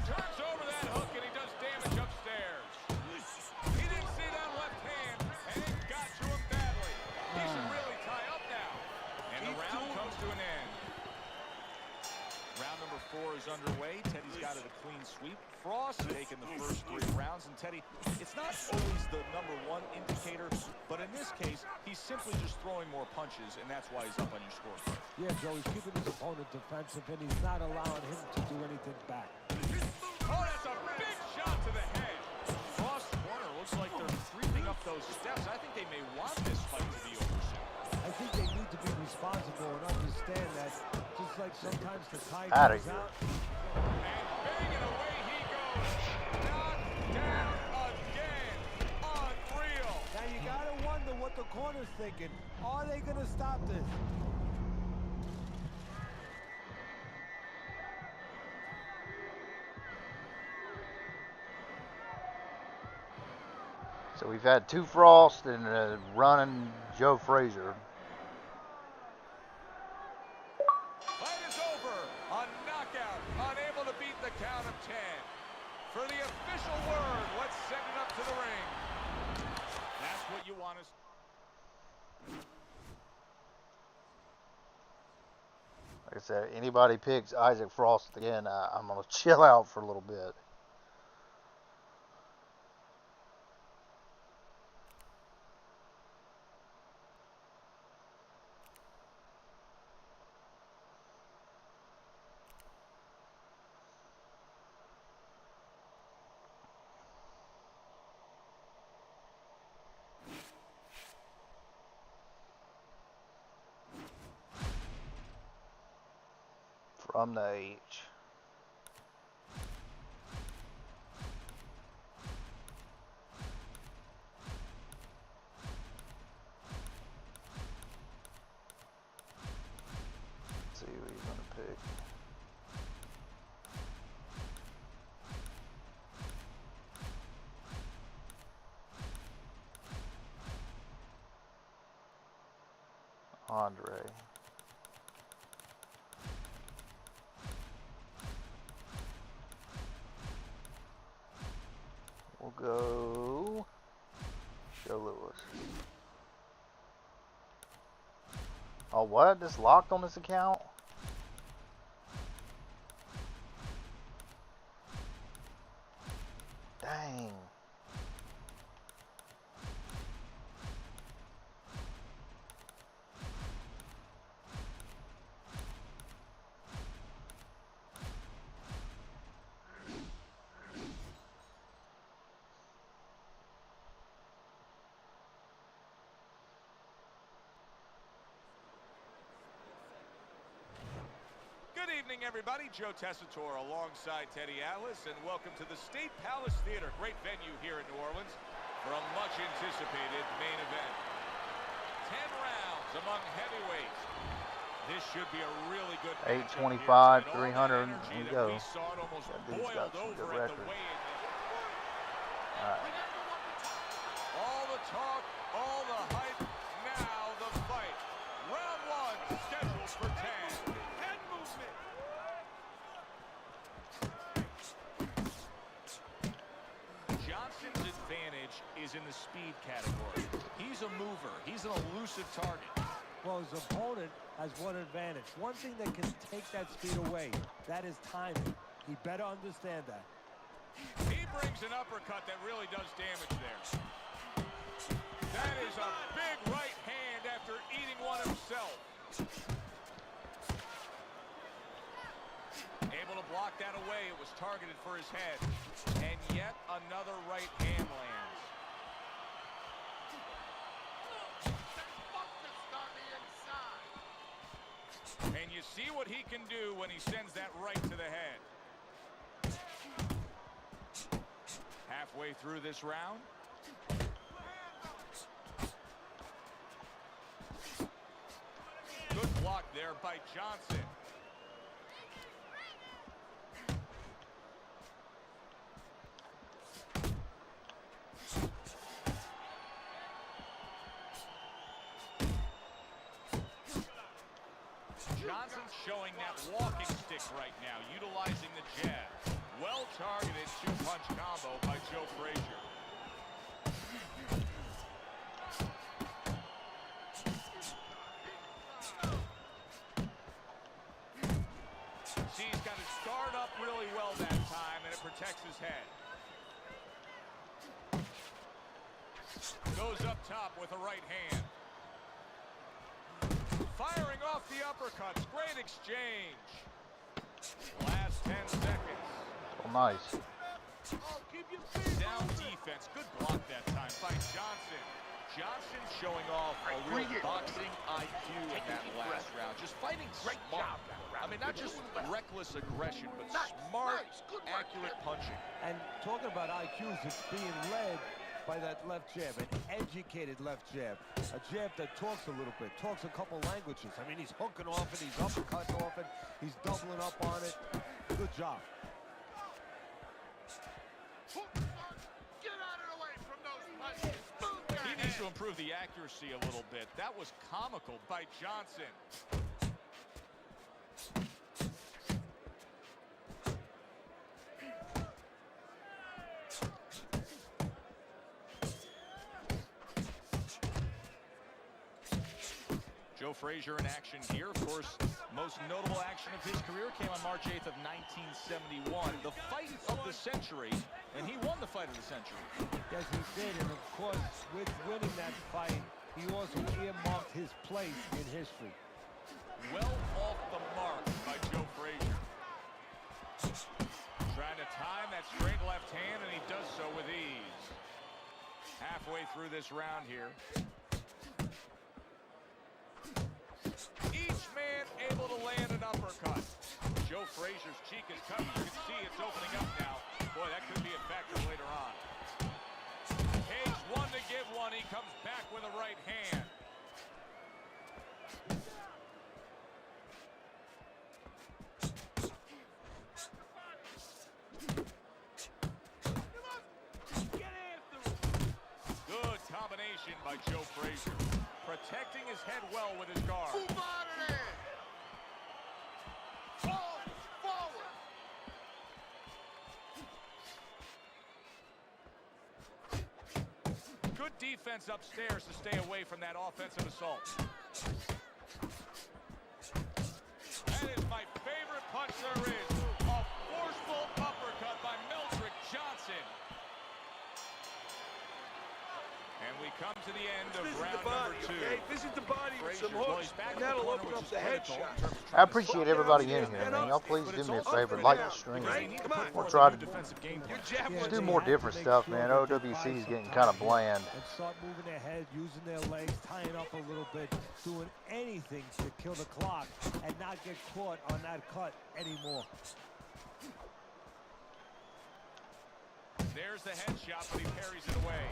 Turns over that hook and he does damage upstairs. He didn't see that left hand and it got to him badly. He should really tie up now. And the round comes to an end. Round number 4 is underway. Teddy's got it a clean sweep. Frost taking the first 3 rounds. And Teddy, it's not always the #1 indicator, but in this case, he's simply just throwing more punches, and that's why he's up on your scorecard. Yeah, Joe, he's keeping his opponent defensive, and he's not allowing him to do anything back. Oh, that's a big shot to the head. Frost's corner looks like they're creeping up those steps. I think they may want this fight to be over soon. I think they need to be responsible and understand that just like sometimes the tide Outta goes here. out. And banging away he goes. Knocked down again. Unreal. Now you gotta wonder what the corner's thinking. Are they gonna stop this? So we've had 2 Frost and a running Joe Frazier. Fight is over. A knockout. Unable to beat the count of 10. For the official word, let's send it up to the ring. That's what you want to see. Like I said, anybody picks Isaac Frost again, I'm going to chill out for a little bit. From the H. Let's see who he's going to pick. Andre. We'll go Joe Lewis. Oh, what? This locked on this account? Dang. Good evening, everybody. Joe Tessitore alongside Teddy Atlas, and welcome to the State Palace Theater. Great venue here in New Orleans for a much-anticipated main event. 10 rounds among heavyweights. This should be a really good matchup here. 825, And all that 300, energy here we that go. we saw it almost That dude's got boiled some good over at the records. weigh-in. Alright. All the talk, all the hype, now the fight. Round 1 scheduled for 10. Head movement. Johnson's advantage is in the speed category. He's a mover. He's an elusive target. Well, his opponent has one advantage. One thing that can take that speed away, that is timing. He better understand that. He brings an uppercut that really does damage there. That is a big right hand after eating one himself. Able to block that away. It was targeted for his head. And yet another right hand lands. And you see what he can do when he sends that right to the head. Halfway through this round. Good block there by Johnson. Johnson's showing that walking stick right now, utilizing the jab. Well-targeted two-punch combo by Joe Frazier. See, he's got his guard up really well that time, and it protects his head. Goes up top with a right hand. Firing off the uppercuts. Great exchange. Last 10 seconds. Oh, nice. Down defense. Good block that time by Johnson. Johnson showing off a real boxing IQ in that last round. Just fighting smart. I mean, not just reckless aggression, but smart, accurate punching. And talking about IQs, it's being led by that left jab, an educated left jab. A jab that talks a little bit, talks a couple languages. I mean, he's hooking off it, he's uppercutting off it, he's doubling up on it. Good job. Get out of the way from those punches. Move He needs to improve the accuracy a little bit. That was comical by Johnson. Joe Frazier in action here. Of course, most notable action of his career came on March 8th of 1971. The fight of the century, and he won the fight of the century. Yes, he did, and of course, with winning that fight, he also earmarked his place in history. Well off the mark by Joe Frazier. Trying to time that straight left hand, and he does so with ease. Halfway through this round here. Each man able to land an uppercut. Joe Frazier's cheek is cut. You can see it's opening up now. Boy, that could be a factor later on. Takes one to give one. He comes back with a right hand. Good combination by Joe Frazier. Protecting his head well with his guard. Move out of there. Fall forward. Good defense upstairs to stay away from that offensive assault. That is my favorite punch there is. A forceful uppercut by Meldrick Johnson. And we come to the end of round number 2. Okay? Visit the body with some Frazier, well, hooks, he's back and in the that'll corner, open which up is the critical headshot. in terms of I appreciate everybody in here, man. Y'all please do me a favor, like the stream. We'll try to do more different stuff, man. OWC is getting kind of bland. And start moving their head, using their legs, tying up a little bit, doing anything to kill the clock and not get caught on that cut anymore. There's the headshot, but he parries it away.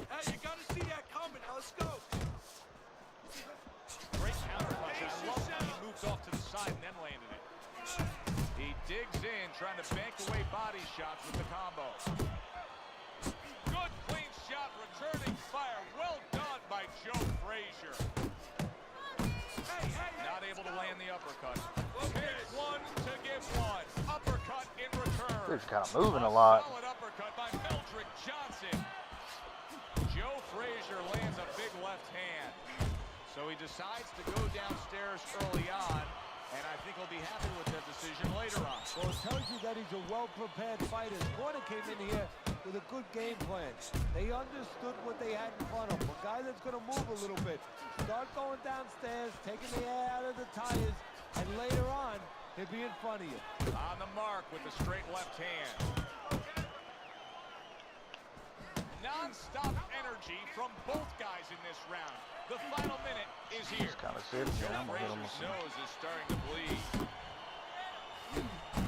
Hey, you gotta see that coming. Now let's go. Great counter punch. I love that he moved off to the side and then landed it. He digs in, trying to bank away body shots with the combo. Good clean shot, returning fire. Well done by Joe Frazier. Not able to land the uppercut. Takes one to give one. Uppercut in return. Dude's kind of moving a lot. Solid uppercut by Meldrick Johnson. Joe Frazier lands a big left hand. So he decides to go downstairs early on, and I think he'll be happy with that decision later on. Well, it tells you that he's a well-prepared fighter. His corner came in here with a good game plan. They understood what they had in front of them. A guy that's going to move a little bit. Start going downstairs, taking the air out of the tires, and later on, he'll be in front of you. On the mark with the straight left hand. Non-stop energy from both guys in this round. The final minute is here. He's kind of sitting Joe here. I'm gonna hit him Frazier's with some. nose is starting to bleed.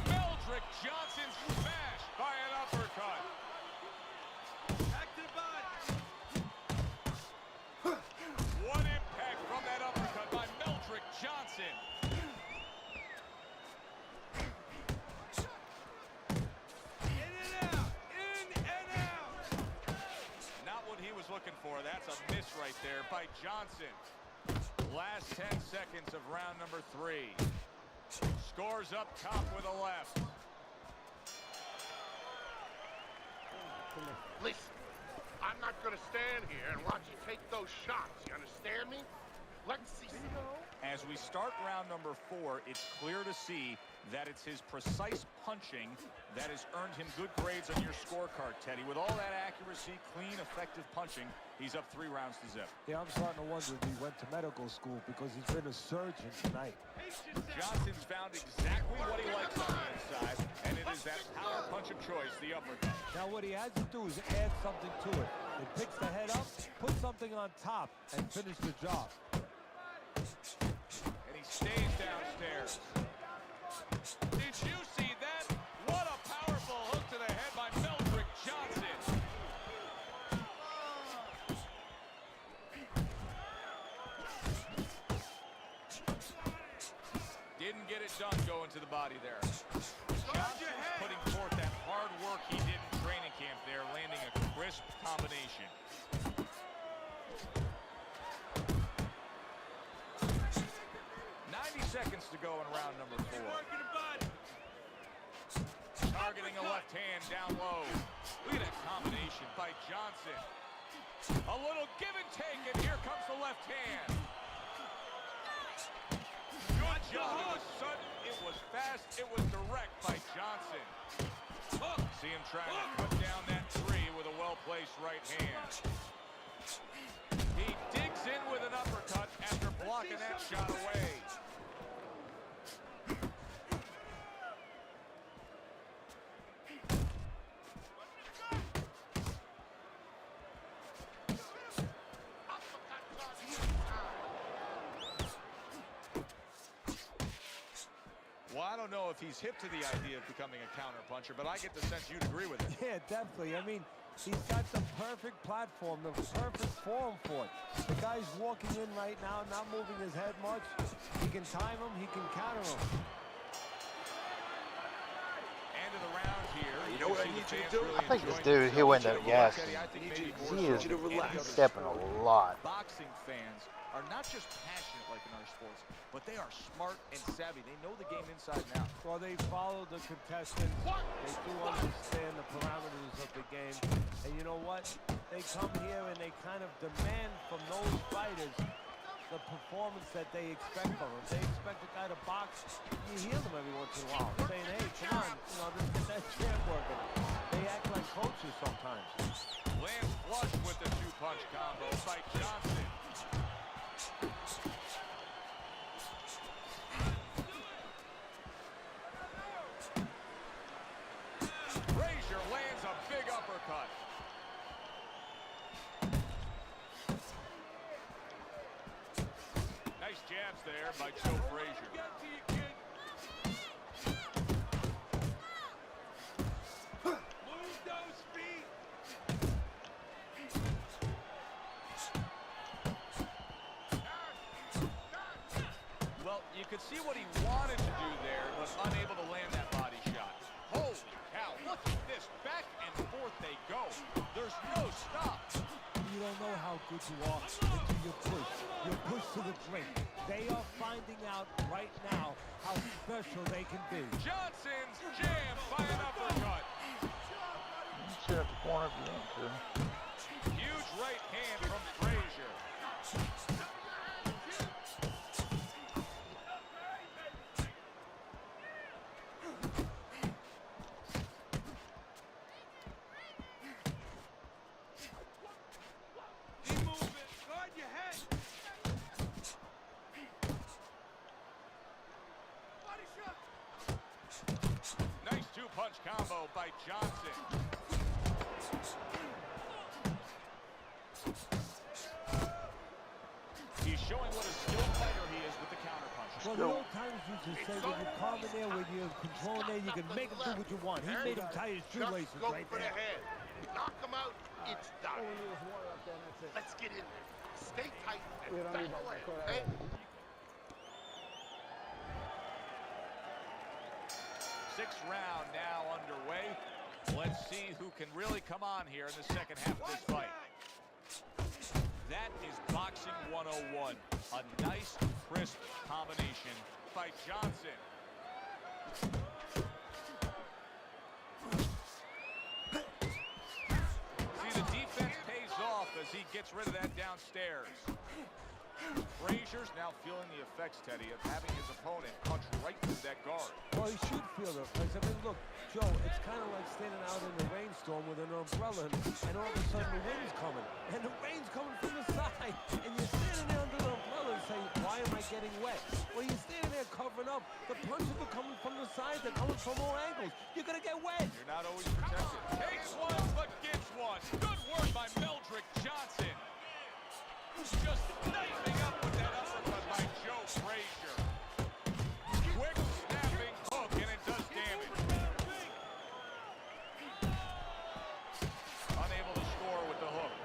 Meldrick Johnson smashed by an uppercut. Back to the body. What impact from that uppercut by Meldrick Johnson. In and out. In and out. Not what he was looking for. That's a miss right right there by Johnson. Last 10 seconds of round number 3. Scores up top with a left. Listen, I'm not gonna stand here and watch you take those shots. You understand me? Let's see some. As we start round number 4, it's clear to see that it's his precise punching that has earned him good grades on your scorecard, Teddy. With all that accuracy, clean, effective punching, he's up 3 rounds to zip. Yeah, I'm starting to wonder if he went to medical school because he's been a surgeon tonight. Johnson's found exactly what he likes on the inside, and it is that power punch of choice, the uppercut. Now what he has to do is add something to it. He picks the head up, put something on top, and finish the job. And he stays downstairs. Did you see that? What a powerful hook to the head by Meldrick Johnson. Didn't get it done going to the body there. Johnson putting forth that hard work he did in training camp there, landing a crisp combination. Seconds to go in round number 4. Targeting a left hand down low. Look at that combination by Johnson. A little give and take, and here comes the left hand. Good job. It was sudden, it was fast, it was direct by Johnson. See him trying to cut down that 3 with a well-placed right hand. He digs in with an uppercut after blocking that shot away. Well, I don't know if he's hip to the idea of becoming a counterpuncher, but I get the sense you'd agree with it. Yeah, definitely. I mean, he's got the perfect platform, the perfect form for it. The guy's walking in right now, not moving his head much. He can time him, he can counter him. End of the round here. You know what I need you to do? I think this dude, he'll end up gassing. He is stepping a lot. Boxing fans are not just passionate like in other sports, but they are smart and savvy. They know the game inside and out. Well, they follow the contestants. They do understand the parameters of the game. And you know what? They come here and they kind of demand from those fighters the performance that they expect from them. They expect a guy to box. You hear them every once in a while saying, hey, come on, you know, this is that jam working. They act like coaches sometimes. Lands flush with the 2-punch combo by Johnson. Frazier lands a big uppercut. Nice jabs there by Joe Frazier. Move those feet. Well, you could see what he wanted to do there, but unable to land that body shot. Holy cow, look at this. Back and forth they go. There's no stop. You don't know how good you are until you push. You push to the brink. They are finding out right now how special they can be. Johnson's jammed by an uppercut. Sit at the corner if you want to. Huge right hand from Frazier. Keep moving. Guard your head. Body shot. Nice 2-punch combo by Johnson. He's showing what a skilled fighter he is with the counterpunch. Well, the old timers used to say when you calm in there, when you're controlling there, you can make him do what you want. He made him tie his shoelaces Just go right for there. the head. Knock him out. It's done. Let's get in there. Stay tight and back away, okay? Sixth round now underway. Let's see who can really come on here in the second half of this fight. That is boxing 101. A nice, crisp combination by Johnson. See, the defense pays off as he gets rid of that downstairs. Frazier's now feeling the effects, Teddy, of having his opponent punch right through that guard. Well, he should feel the effects. I mean, look, Joe, it's kind of like standing out in the rainstorm with an umbrella, and all of a sudden the wind's coming, and the rain's coming from the side, and you're standing there under the umbrella and saying, why am I getting wet? Well, you're standing there covering up. The punches are coming from the side. They're coming from all angles. You're going to get wet. You're not always protected. Takes one, but gets one. Good work by Meldrick Johnson. Just knifing up with that uppercut by Joe Frazier. Quick, snapping hook, and it does damage. Unable to score with the hook.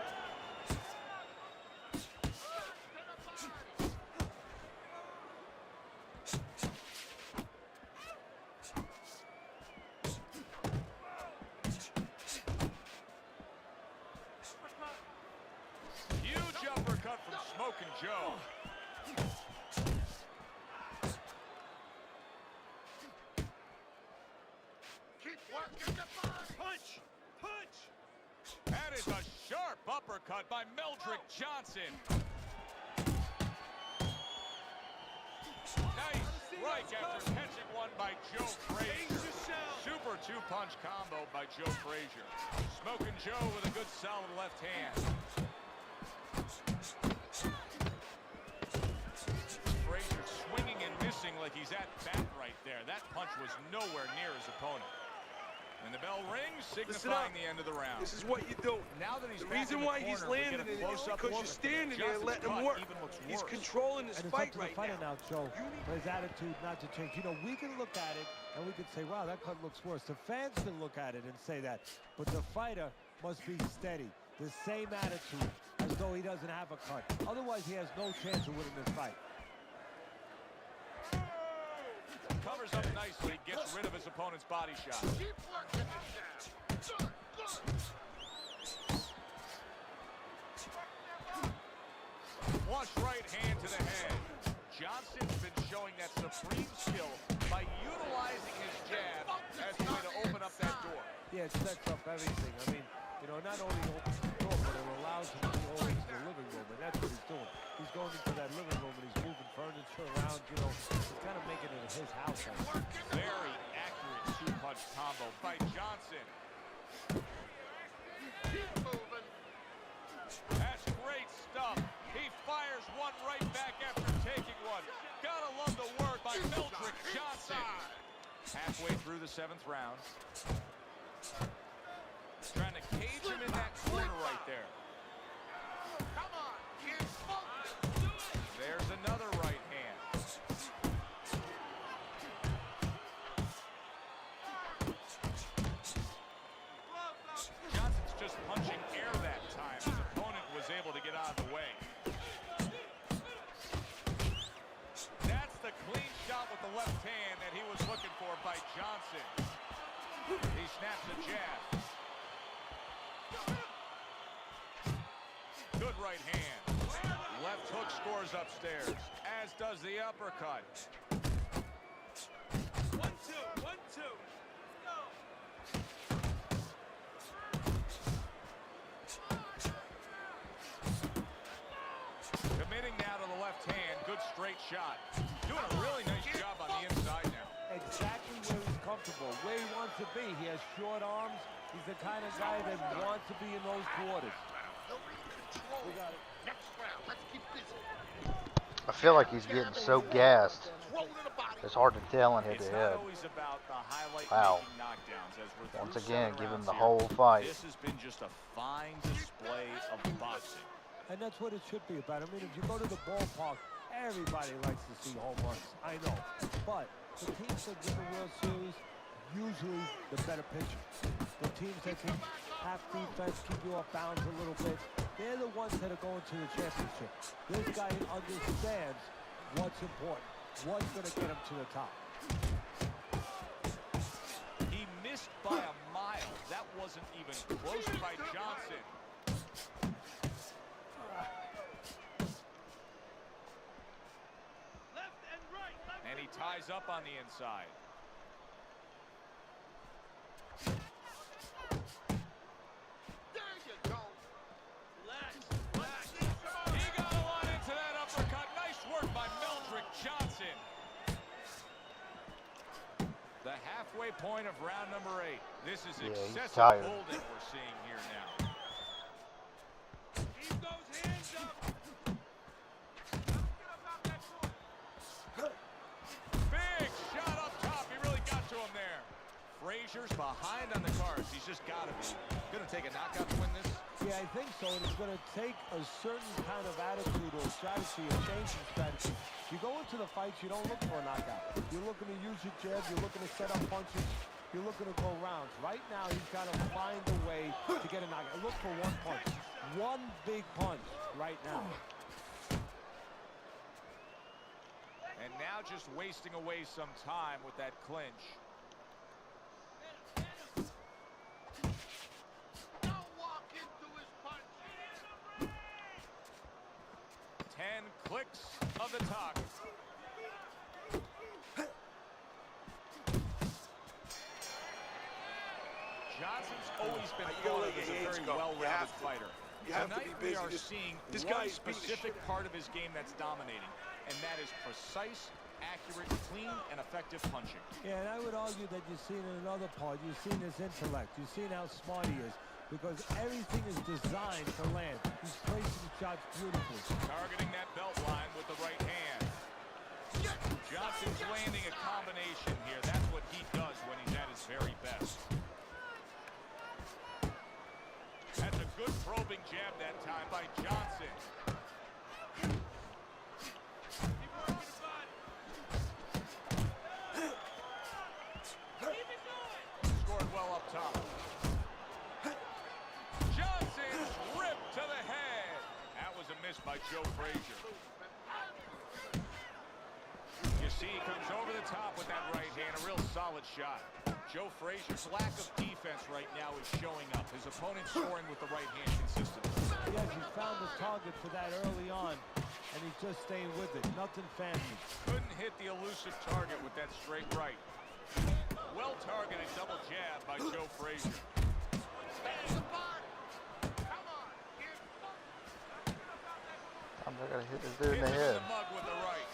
Huge uppercut from Smokin' Joe. Keep working the body. Punch! Punch! That is a sharp uppercut by Meldrick Johnson. Nice strike after catching one by Joe Frazier. Super two-punch combo by Joe Frazier. Smokin' Joe with a good solid left hand. Frazier swinging and missing like he's at bat right there. That punch was nowhere near his opponent. And the bell rings, signifying the end of the round. This is what you do. Now that he's The back reason in the why he's corner, we get landing a it is close-up because look you're at standing there Johnson's letting him cut work. even looks He's worse. controlling his And it's fight up to the right fighter now. now, Joe, for his attitude not to change. You know, we can look at it and we can say, wow, that cut looks worse. The fans can look at it and say that. But the fighter must be steady. The same attitude as though he doesn't have a cut. Otherwise, he has no chance of winning this fight. Covers up nicely, gets rid of his opponent's body shot. Keep working it down. Good, good. Flush right hand to the head. Johnson's been showing that supreme skill by utilizing his jab as a way to open up that door. Yeah, it sets up everything. I mean, you know, not only opens the door, but it allows him to go into the living room, and that's what he's doing. He's going into that living room, and he's moving furniture around, you know. He's kind of making it his house. Very accurate two-punch combo by Johnson. Keep moving. That's great stuff. He fires one right back after taking one. Gotta love the work by Meldrick Johnson. Halfway through the 7th round. Trying to cage him in that corner right there. Come on, kid. Smoke. There's another right hand. Johnson's just punching air that time. His opponent was able to get out of the way. That's the clean shot with the left hand that he was looking for by Johnson. He snaps a jab. Good right hand. Left hook scores upstairs, as does the uppercut. 1-2, 1-2. Committing now to the left hand. Good straight shot. Doing a really nice job on the inside now. Exactly where he's comfortable, where he wants to be. He has short arms. He's the kind of guy that wants to be in those quarters. He'll be in control. Next round. Let's keep busy. I feel like he's getting so gassed. Throw to the body. It's hard to tell in head It's to not head. always about the highlight Wow. making knockdowns as we're Once through again, 7 give him rounds the here. whole fight. This has been just a fine display of boxing. And that's what it should be about. I mean, if you go to the ballpark, everybody likes to see home runs. I know. But the teams that win the World Series, usually the better pitchers. The teams that can have defense, keep you off bounds a little bit, they're the ones that are going to the championship. This guy understands what's important, what's going to get him to the top. He missed by a mile. That wasn't even close by Johnson. And he ties up on the inside. There you go. Relax. He got a lot into that uppercut. Nice work by Meldrick Johnson. The halfway point of round number 8. This is excessive tired. holding we're seeing here now. Keep those hands up. Big shot up top. He really got to him there. Frazier's behind on the cards. He's just got to be. Going to take a knockout to win this? Yeah, I think so. And it's going to take a certain kind of attitude or strategy, a change in strategy. You go into the fights, you don't look for a knockout. You're looking to use your jab. You're looking to set up punches. You're looking to go rounds. Right now, he's got to find a way to get a knockout. Look for one punch. One big punch right now. And now just wasting away some time with that clinch. Don't walk into his punch. 10 clicks of the talk. Johnson's always been thought of as a very well-rounded fighter. You have to Tonight be busy. we are seeing This one guy is beating the specific shit. part of his game that's dominating, and that is precise, accurate, clean, and effective punching. Yeah, and I would argue that you've seen in another part, you've seen his intellect, you've seen how smart he is, because everything is designed to land. He's placing shots beautifully. Targeting that belt line with the right hand. Johnson's landing a combination here. That's what he does when he's at his very best. That's a good probing jab that time by Johnson. Scored well up top. Johnson's ripped to the head. That was a miss by Joe Frazier. You see, he comes over the top with that right hand. A real solid shot. Joe Frazier's lack of defense right now is showing up. His opponent scoring with the right hand consistently. Yes, he's found the target for that early on, and he's just staying with it. Nothing fancy. Couldn't hit the elusive target with that straight right. Well-targeted double jab by Joe Frazier. Stay apart. Come on, kid. I'm not gonna hit this dude in Hits the him head. in the mug with the right.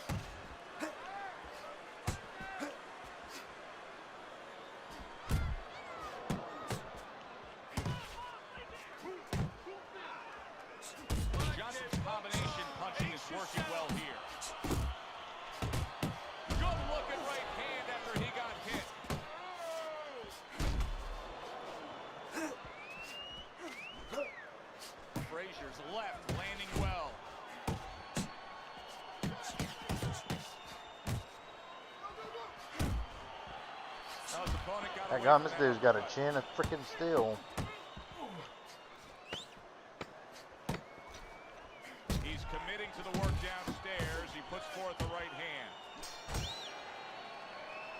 Johnson's combination punching is working well here. Good looking right hand after he got hit. Frazier's left landing well. Now his opponent got away This from dude's that. got a chin of freaking steel. He's committing to the work downstairs. He puts forth the right hand.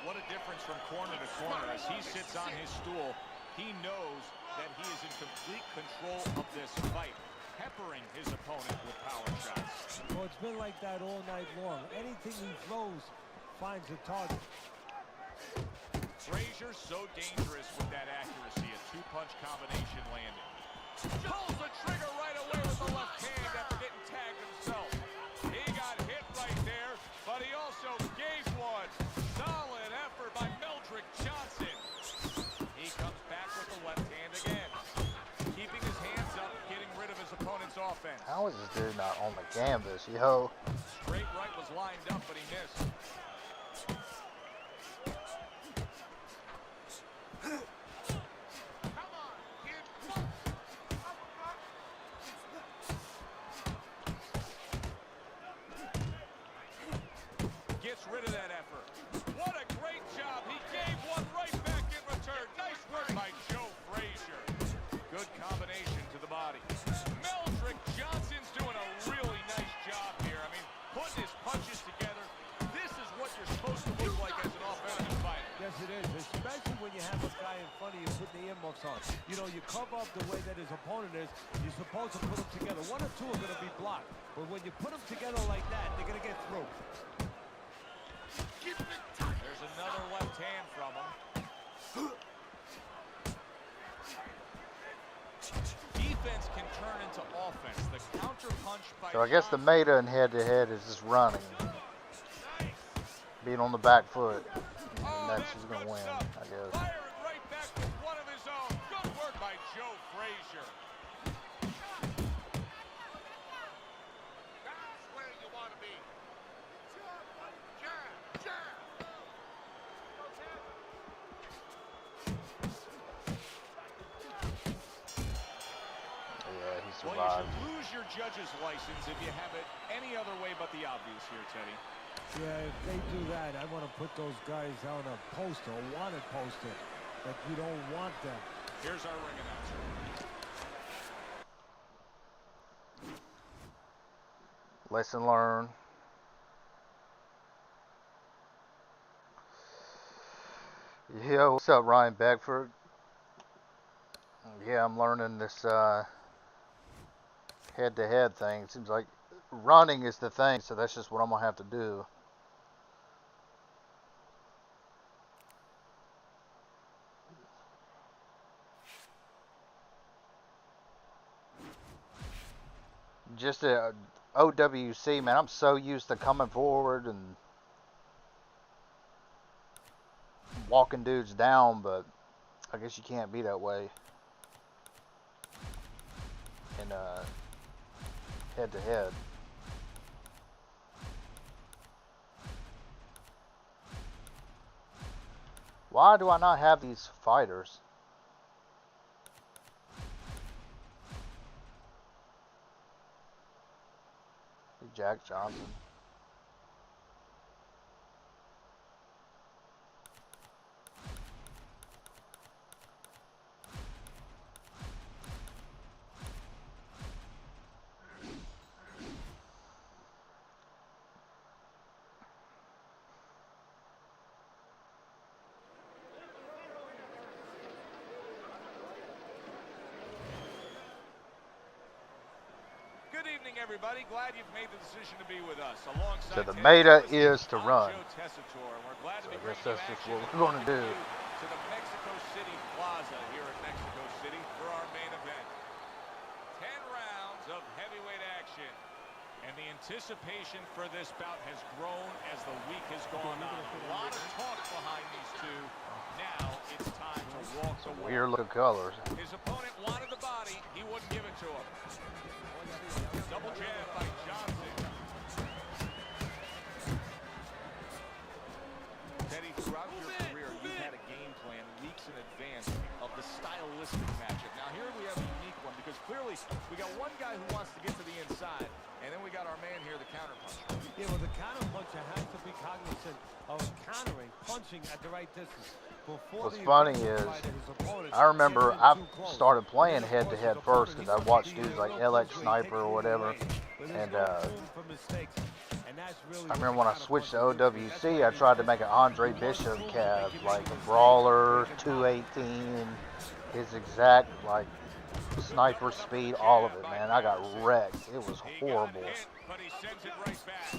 What a difference from corner to corner. As he sits on his stool, he knows that he is in complete control of this fight, peppering his opponent with power shots. Well, it's been like that all night long. Anything he throws finds a target. Frazier's so dangerous with that accuracy. A two-punch combination landing. Pulls the trigger right away with the left hand after getting tagged himself. He got hit right there, but he also gave one. Solid effort by Meldrick Johnson. He comes back with the left hand again. Keeping his hands up, getting rid of his opponent's offense. How is this dude not on the canvas, yo? Straight right was lined up, but he missed. Come on, kid. Uppercut. Gets rid of that effort. What a great job. He gave one right back in return. Nice work by Joe Frazier. Good combination to the body. Meldrick Johnson's doing a really nice job here. I mean, putting his punches together. This is what you're supposed to look like as an offensive fighter. Yes, it is, especially when you have a guy in front of you putting the earmuffs on. You know, you cover up the way that his opponent is. You're supposed to put them together. One or two are going to be blocked. But when you put them together like that, they're going to get through. Keep it tight. There's another left hand from him. Defense can turn into offense. The counter punch by So I guess the Johnson. meta in head-to-head is just running. Being on the back foot. And that's who's going to win, I guess. Firing right back with one of his own. Good work by Joe Frazier. That's where you want to be. Jab, jab. Yeah, he Well, you survived. should lose your judge's license if you have it any other way but the obvious here, Teddy. Yeah, if they do that, I want to put those guys on a poster, a wanted poster, that you don't want them. Here's our ring announcer. Lesson learned. Yeah, what's up, Ryan Beckford? Yeah, I'm learning this head-to-head thing. It seems like running is the thing, so that's just what I'm going to have to do. Just a OWC, man, I'm so used to coming forward and walking dudes down, but I guess you can't be that way in head-to-head. Why do I not have these fighters? Jack Johnson. Good evening, everybody. Glad you've made the decision to be with us. Alongside So the Teddy meta Lewis, is to I'm run. Joe Tessitore, and we're glad to be I guess bringing that's you just action what we're going to do. to the Mexico City Plaza here in Mexico City for our main event. 10 rounds of heavyweight action. And the anticipation for this bout has grown as the week has gone on. A lot of talk behind these two. Now it's time to walk the walk. Weird looking colors. His opponent wanted the body. He wouldn't give it to him. Double jab by Johnson. Teddy, throughout your career, you've had a game plan weeks in advance of the stylistic matchup. Now here we have a unique one because clearly we got one guy who wants to get to the inside, and then we got our man here, the counterpuncher. Yeah, well, the counterpuncher has to be cognizant of countering, punching at the right distance. What's funny is, I remember I started playing head-to-head first because I watched dudes like LX Sniper or whatever, and I remember when I switched to OWC, I tried to make an Andre Bishop cab, like a brawler, 218, his exact, like, sniper speed, all of it, man. I got wrecked. It was horrible. But he sends it right back.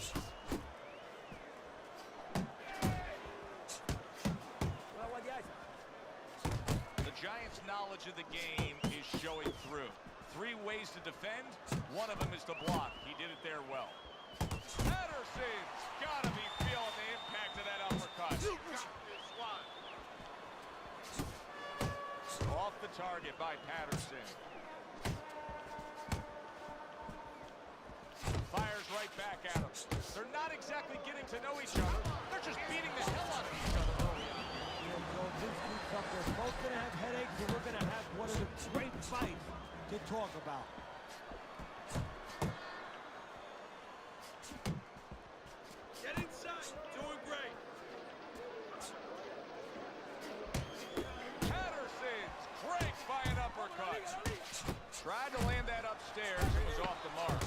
The Giants' knowledge of the game is showing through. 3 ways to defend. One of them is to block. He did it there well. Patterson's got to be feeling the impact of that uppercut. You got this one. Off the target by Patterson. Fires right back at him. They're not exactly getting to know each other. They're just beating the hell out of each other early on. They're both going to have headaches, and we're going to have one of the great fights to talk about. Get inside. Doing great. Patterson's cranked by an uppercut. Tried to land that upstairs and was off the mark.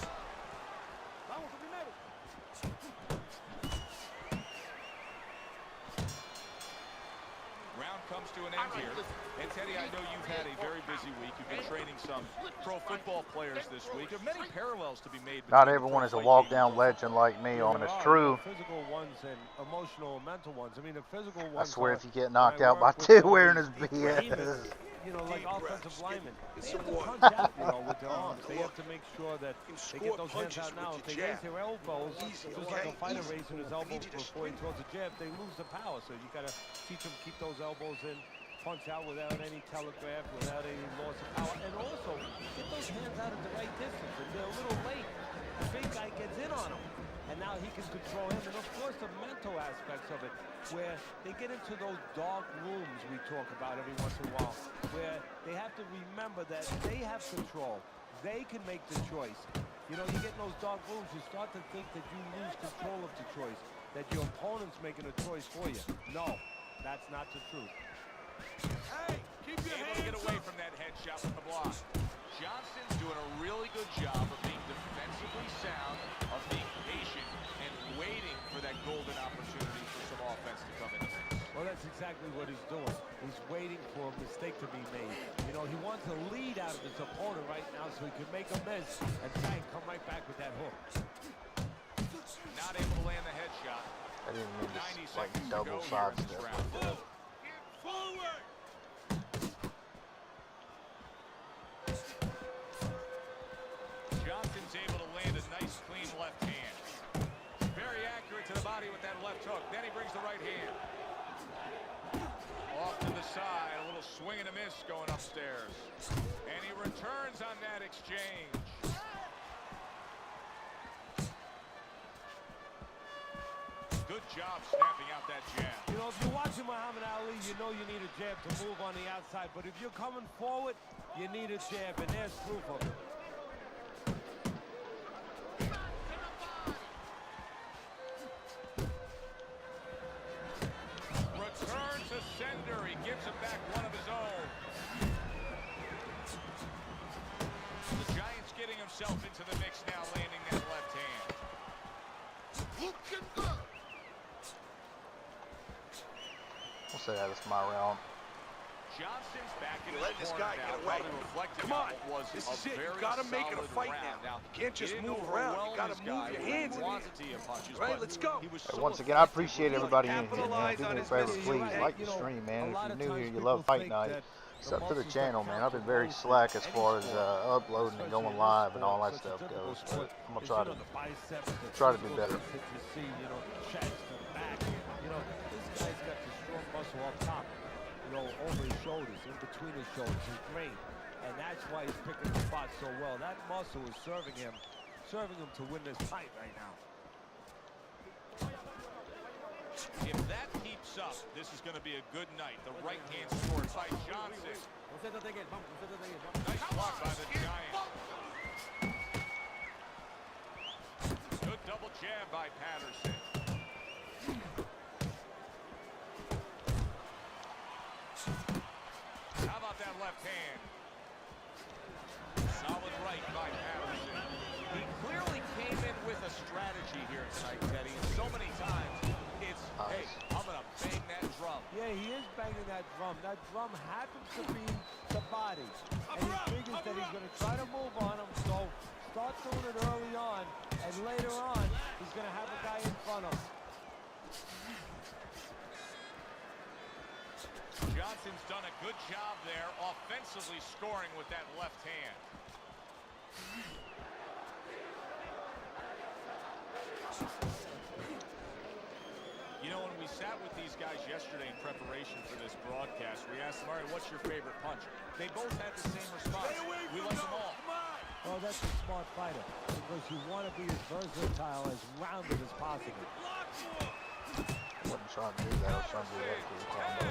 Round comes to an end here. And Teddy, I know you've had a very busy week. You've been training some pro football players this week. There are many parallels to be made. Not everyone is a walk-down legend like me, and it's true. Physical ones and emotional, mental ones. I mean, the physical I ones. swear, if you get knocked out by two wearing his BS. You know, like offensive linemen, they have to water. punch out, you know, with their arms. They have to make sure that they get those hands out now. If they raise their elbows, just like a fighter raising his elbow before he throws a jab, they lose the power. So you got to teach them keep those elbows in, punch out without any telegraph, without any loss of power, and also get those hands out at the right distance. If they're a little late, the big guy gets in on him, and now he can control him. And of course, the mental aspects of it, where they get into those dark rooms we talk about every once in a while, where they have to remember that they have control. They can make the choice. You know, you get in those dark rooms, you start to think that you lose control of the choice, that your opponent's making a choice for you. No, that's not the truth. Hey, keep your hands to get away from that headshot with the block. Johnson's doing a really good job of being defensively sound, of being patient, and waiting for that golden opportunity for some offense to come in the mix. Well, that's exactly what he's doing. He's waiting for a mistake to be made. You know, he wants a lead out of his opponent right now so he can make a miss and bang, come right back with that hook. Not able to land the headshot. I didn't mean 90 to like seconds to double go here in this sidestep. round. Forward! Johnson's able to land a nice, clean left hand. Very accurate to the body with that left hook. Then he brings the right hand. Off to the side, a little swing and a miss going upstairs. And he returns on that exchange. Good job snapping out that jab. You know, if you're watching Muhammad Ali, you know you need a jab to move on the outside. But if you're coming forward, you need a jab, and there's proof of it. Return to sender. He gives him back one of his own. The Giants getting himself into the mix now, landing that left hand. Looking good. We'll say that is my round. Johnson's back in Let the this corner guy now, get away. probably reflecting Come on. what was This a is it. You very gotta make it a solid fight round. now. You can't just he didn't move around. You overwhelm gotta this move guy your with hands in the air. quantity of punches, Right, but let's go. he was Hey, so once again, I effective appreciate with everybody in here, capitalize man. Do on me a his favor, misses. please Hey, like you the know, stream, man. a If lot you're of new times here, you people love Fight think Night. that Sub to the muscles channel, that man. come I've been from very both slack as far as sport, uploading and especially going in this live and sport, all that such a stuff difficult goes. sport, But I'm gonna is, try you to know, the biceps, the try to do physical better. that you see, you know, the chest, the back. You know, this guy's got the strong muscle up top, you know, over his shoulders, in between his shoulders, his brain. And that's why he's picking the spot so well. That muscle is serving him to win this fight right now. If that keeps up, this is going to be a good night. The right hand scored by Johnson. Nice block by the Giants. Good double jab by Patterson. How about that left hand? Solid right by Patterson. He clearly came in with a strategy here tonight, Teddy. So many times, it's, hey, I'm going to bang that drum. Yeah, he is banging that drum. That drum happens to be the body. And he figures that he's going to try to move on him, so start doing it early on, and later on, he's going to have a guy in front of him. Johnson's done a good job there, offensively scoring with that left hand. You know, when we sat with these guys yesterday in preparation for this broadcast, we asked them, all right, what's your favorite punch? They both had the same response. We like them all. Oh, that's a smart fighter, because you want to be as versatile, as rounded as possible. I wasn't trying to do that. I was trying to do that cool combo.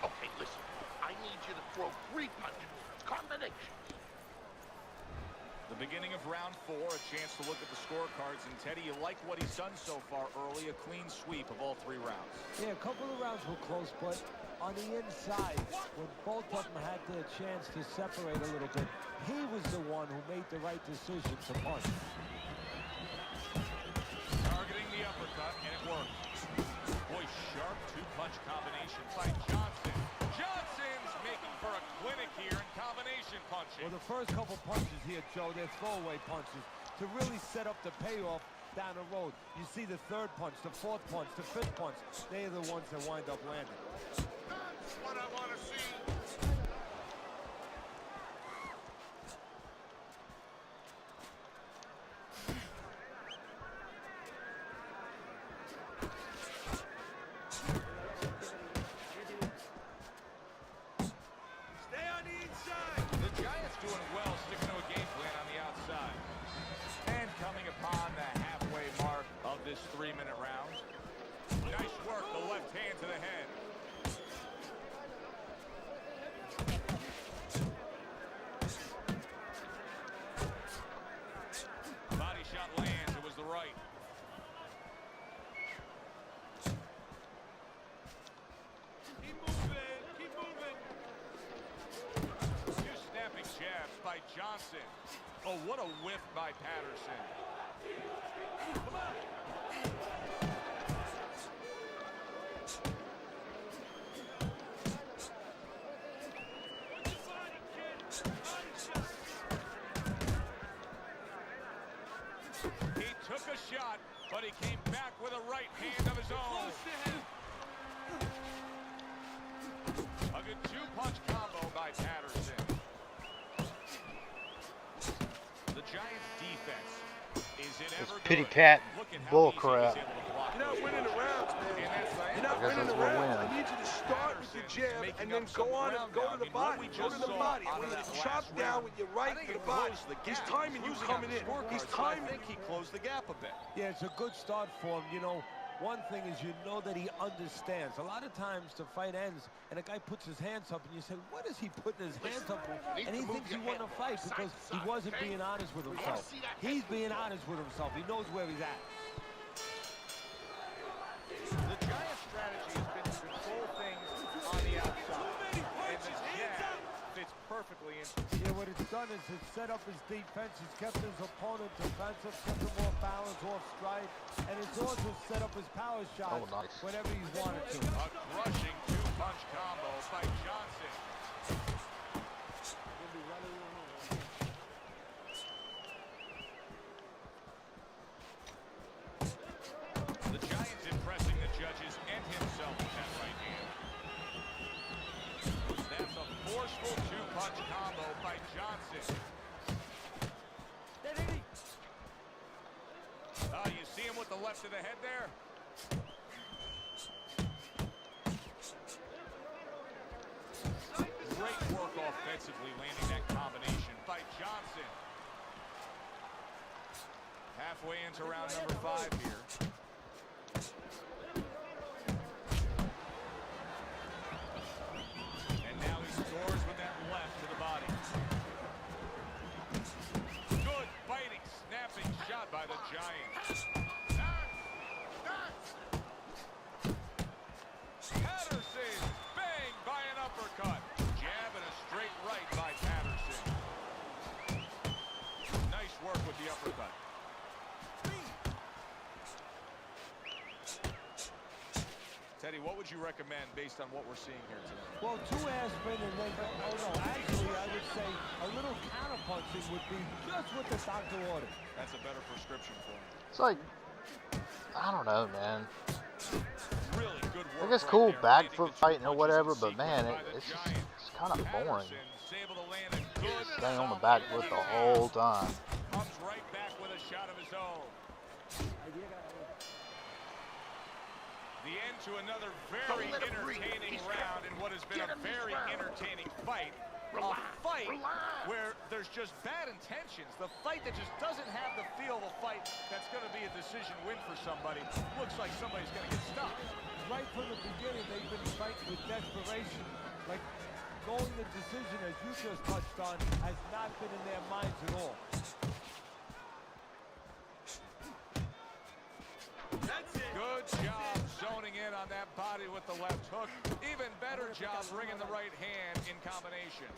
Okay, listen. I need you to throw 3 punches. Combinations. The beginning of round 4, a chance to look at the scorecards. And Teddy, you like what he's done so far early, a clean sweep of all 3 rounds. Yeah, a couple of rounds were close, but on the inside, when both of them had the chance to separate a little bit, he was the one who made the right decision to punch. Targeting the uppercut, and it worked. Boy, sharp 2-punch combination by Johnson. Johnson's making for a clinic here in combination punching. Well, the first couple punches here, Joe, they're throwaway punches to really set up the payoff down the road. You see the 3rd punch, the 4th punch, the 5th punch. They're the ones that wind up landing. That's what I want to see. Stay on the inside. The Giants doing well, sticking to a game plan on the outside. And coming upon the halfway mark of this 3-minute round. Nice work, the left hand to the head. Body shot lands, it was the right. Keep moving. Keep moving. 2 snapping jabs by Johnson. Oh, what a whiff by Patterson. He took a shot, but he came back with a right hand of his own. A good 2-punch combo by Patterson. The Giants' defense, is it This ever pity good? pat Look at how bull easy he's crap. able to block You're not those winning the punches. rounds, man. And that's You're not I guess winning that's the what rounds. wins. I need you to start with the Patterson's jab making and then up go some on and ground go now. to I the mean, what body. we Go just to the saw body. I out want of you that to chop last down round, with your I right think to it the body. closed the He's gap. timing you Losing coming on the in. scorecards, He's but I timing think you. he closed the gap a bit. Yeah, it's a good start for him. You know, one thing is you know that he understands. A lot of times the fight ends and a guy puts his hands up and you say, what is he putting his hands up for? And he thinks he won a fight because he wasn't being honest with himself. He's being honest with himself. He knows where he's at. The Giants' strategy has been to control things on the outside. And the jab fits perfectly into it. Yeah, what it's done is it's set up his defense. It's kept his opponent defensive, kept him off balance, off stride. And it's also set up his power shots nice. whenever he's wanted to. A crushing 2-punch combo by Johnson. The Giants impressing the judges and himself with that right hand. That's a forceful 2-punch combo by Johnson. You see him with the left of the head there? Great work offensively, landing that combination by Johnson. Halfway into round number 5 here. And now he scores with that left to the body. Good biting, snapping shot by the Giants. Patterson, bang by an uppercut. Jab and a straight right by Patterson. Nice work with the uppercut. Teddy, what would you recommend based on what we're seeing here today? Well, 2 aspirin and then, oh no, actually I would say a little counterpunching would be just what the doctor ordered. That's a better prescription for him. It's like, I don't know, man. Really good work. I guess right cool there, back landing foot the 2 fighting or punches whatever, in but man, sequence by the it's Giants. kind of boring. Patterson's able to land a good Staying on the solid back foot the right whole hand. time. Comes right back with a shot of his own. The end to another very Don't let him breathe. entertaining He's round in what has been Get a him this very round. entertaining fight. Relax, A fight relax. where there's just bad intentions. The fight that just doesn't have the feel of a fight that's going to be a decision win for somebody. Looks like somebody's going to get stopped. Right from the beginning, they've been fighting with desperation. Like, going the decision, as you just touched on, has not been in their minds at all. Good job zoning in on that body with the left hook. Even better job bringing the right hand in combination.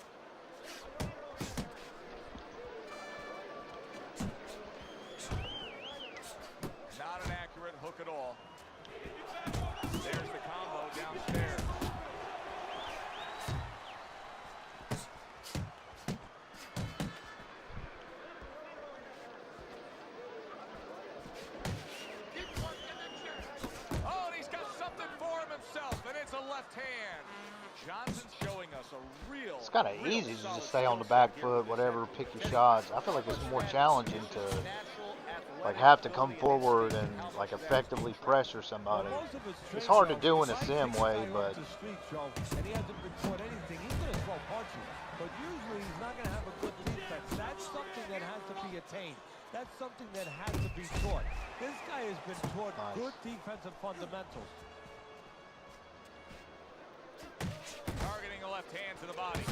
Not an accurate hook at all. There's the combo downstairs. Oh, and he's got something for him himself, and it's a left hand. Johnson's showing us a real. It's kind of easy to just stay on the back foot, whatever, pick your shots. I feel like it's more challenging to like have to come forward and like effectively pressure somebody. It's hard to do in a sim way, but and he hasn't been taught anything. He's going to throw punches, but usually he's not going to have a good defense. That's something that has to be attained. That's something that has to be taught. This guy has been taught good defensive fundamentals. Targeting a left hand to the body.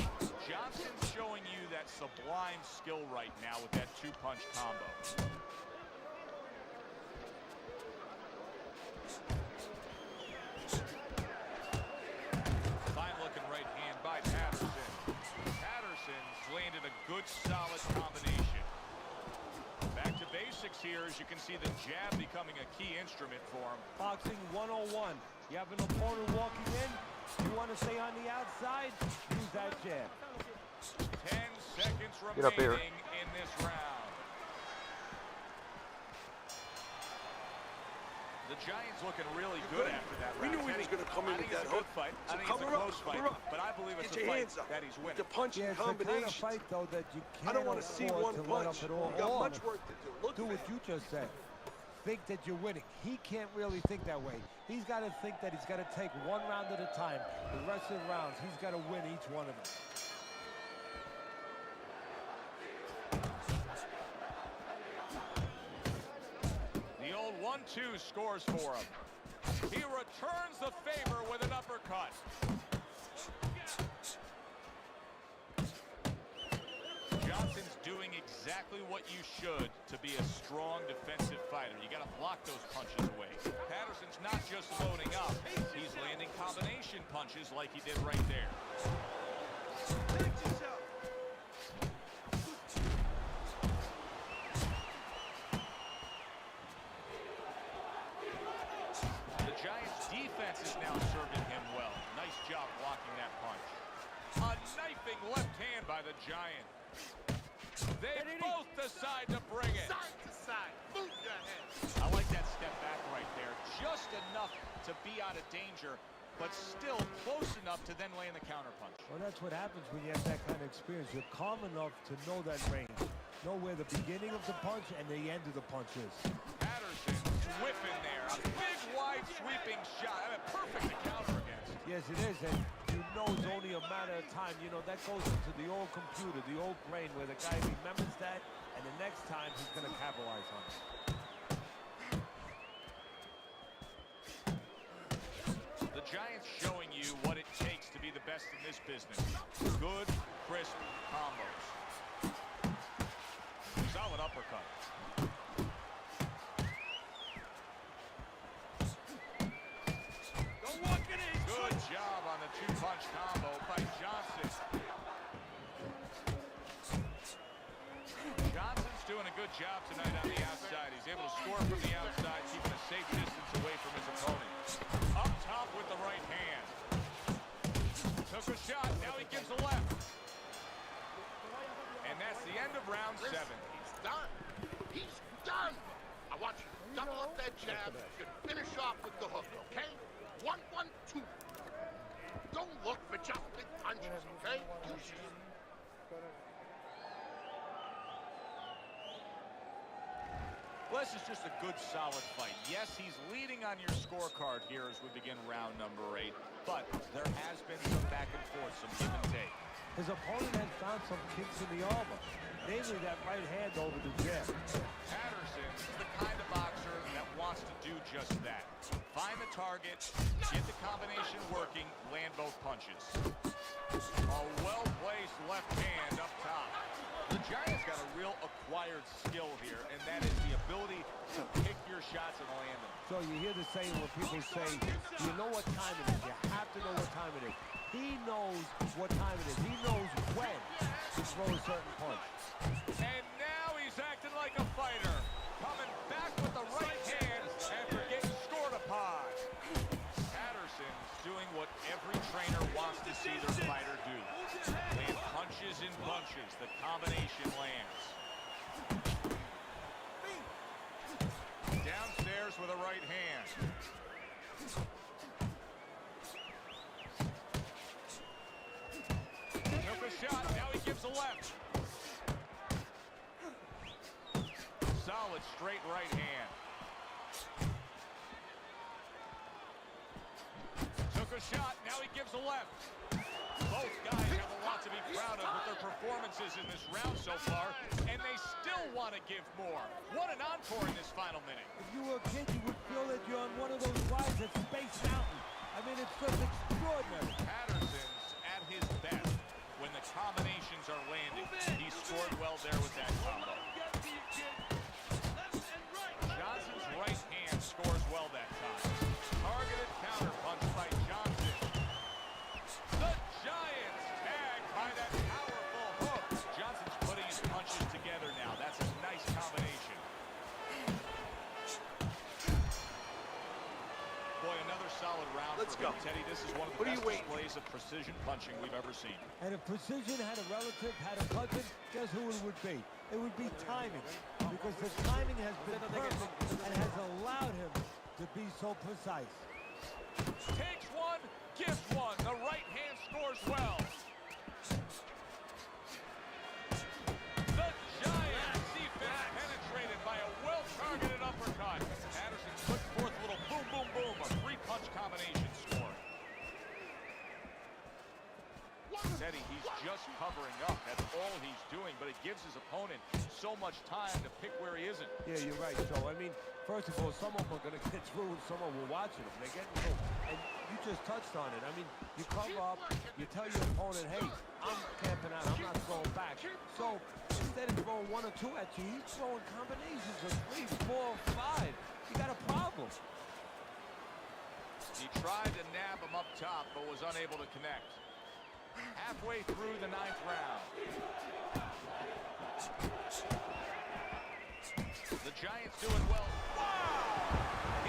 Johnson's showing you that sublime skill right now with that two-punch combo. Fine-looking right hand by Patterson. Patterson's landed a good, solid combination. Back to basics here, as you can see the jab becoming a key instrument for him. Boxing 101. You have an opponent walking in. You want to stay on the outside? Use that jab. 10 seconds Get up here. remaining in this round. The Giants looking really good after that round. We knew he was going to come in with that hook. Fight. So I think it's a cover up, close fight, cover up. but I believe it's Get a your fight hands up. that he's winning. The punching Yeah, it's the kind of combinations. fight, though, that you I can't don't want to see afford one to let punch. up at all. You got All much of it. work to do. Look Do at what you just said. Think that you're winning. He can't really think that way. He's got to think that he's got to take one round at a time. The rest of the rounds, he's got to win each one of them. The old 1-2 scores for him. He returns the favor with an uppercut. Johnson's doing exactly what you should to be a strong defensive fighter. You got to block those punches away. Patterson's not just loading up. He's landing combination punches like he did right there. The Giants' defense is now serving him well. Nice job blocking that punch. A knifing left hand by the Giant. They both decide to bring it. Side to side. Move your head. I like that step back right there. Just enough to be out of danger, but still close enough to then land the counterpunch. Well, that's what happens when you have that kind of experience. You're calm enough to know that range. Know where the beginning of the punch and the end of the punch is. Patterson whipping there. A big, wide, sweeping shot. I mean, perfect to counter against. Yes, it is, and you know it's only a matter of time. You know, that goes into the old computer, the old brain, where the guy remembers that, and the next time he's going to capitalize on it. The Giants showing you what it takes to be the best in this business. Good, crisp combos. Solid uppercut. Good job on the two-punch combo by Johnson. Johnson's doing a good job tonight on the outside. He's able to score from the outside, keeping a safe distance away from his opponent. Up top with the right hand. Took a shot, now he gives a left. And that's the end of round 7. He's done. He's done. I want you to double up that jab and finish off with the hook, okay? 1, 1, 2. Don't look for just big punches, okay? Use your... Well, this is just a good, solid fight. Yes, he's leading on your scorecard here as we begin round number 8, but there has been some back and forth, some give and take. His opponent has found some kinks in the armor, namely that right hand over the jab. Patterson is the kind of boxer that wants to do just that. Find the target, get the combination working, land both punches. A well-placed left hand up top. The Giants got a real acquired skill here, and that is the ability to pick your shots and land them. So you hear the saying when people say, you know what time it is. You have to know what time it is. He knows what time it is. He knows when to throw a certain punch. And now he's acting like a fighter. Coming back with the right hand after getting scored upon. Patterson's doing what every trainer wants to see their fighter do. Land punches and bunches. The combination lands. Downstairs with a right hand. Took a shot, now he gives a left. Solid straight right hand. Took a shot, now he gives a left. Both guys have a lot to be proud of with their performances in this round so far, and they still want to give more. What an encore in this final minute. If you were a kid, you would feel that you're on one of those rides at Space Mountain. I mean, it's just extraordinary. Patterson's at his best when the combinations are landing. He scored well there with that combo. Johnson's right hand scores well that time. Targeted counter punch by Johnson. The Giants tagged by that powerful hook. Johnson's putting his punches together now. That's a nice combination. Boy, another solid round. Let's for go. him. Teddy, this is one of the best displays of precision punching we've ever seen. And if precision had a relative, had a cousin, guess who it would be? It would be timing. Because the timing has been perfect and has allowed him to be so precise. Takes one, gives one. The right hand scores well. The Giants defense penetrated by a well-targeted uppercut. Patterson put forth a little boom, boom, boom. A three-punch combination score. Teddy, he's just covering up. That's all he's doing, but it gives his opponent so much time to pick where he isn't. Yeah, you're right, Joe. I mean, first of all, some of them are going to get through and some of them will watching them. They're getting through. And you just touched on it. I mean, you cover up, you tell your opponent, hey, I'm camping out, I'm not throwing back. So instead of throwing one or two at you, he's throwing combinations of 3, 4, 5. You got a problem. He tried to nab him up top, but was unable to connect. Halfway through the 9th round. The Giants doing well. Wow!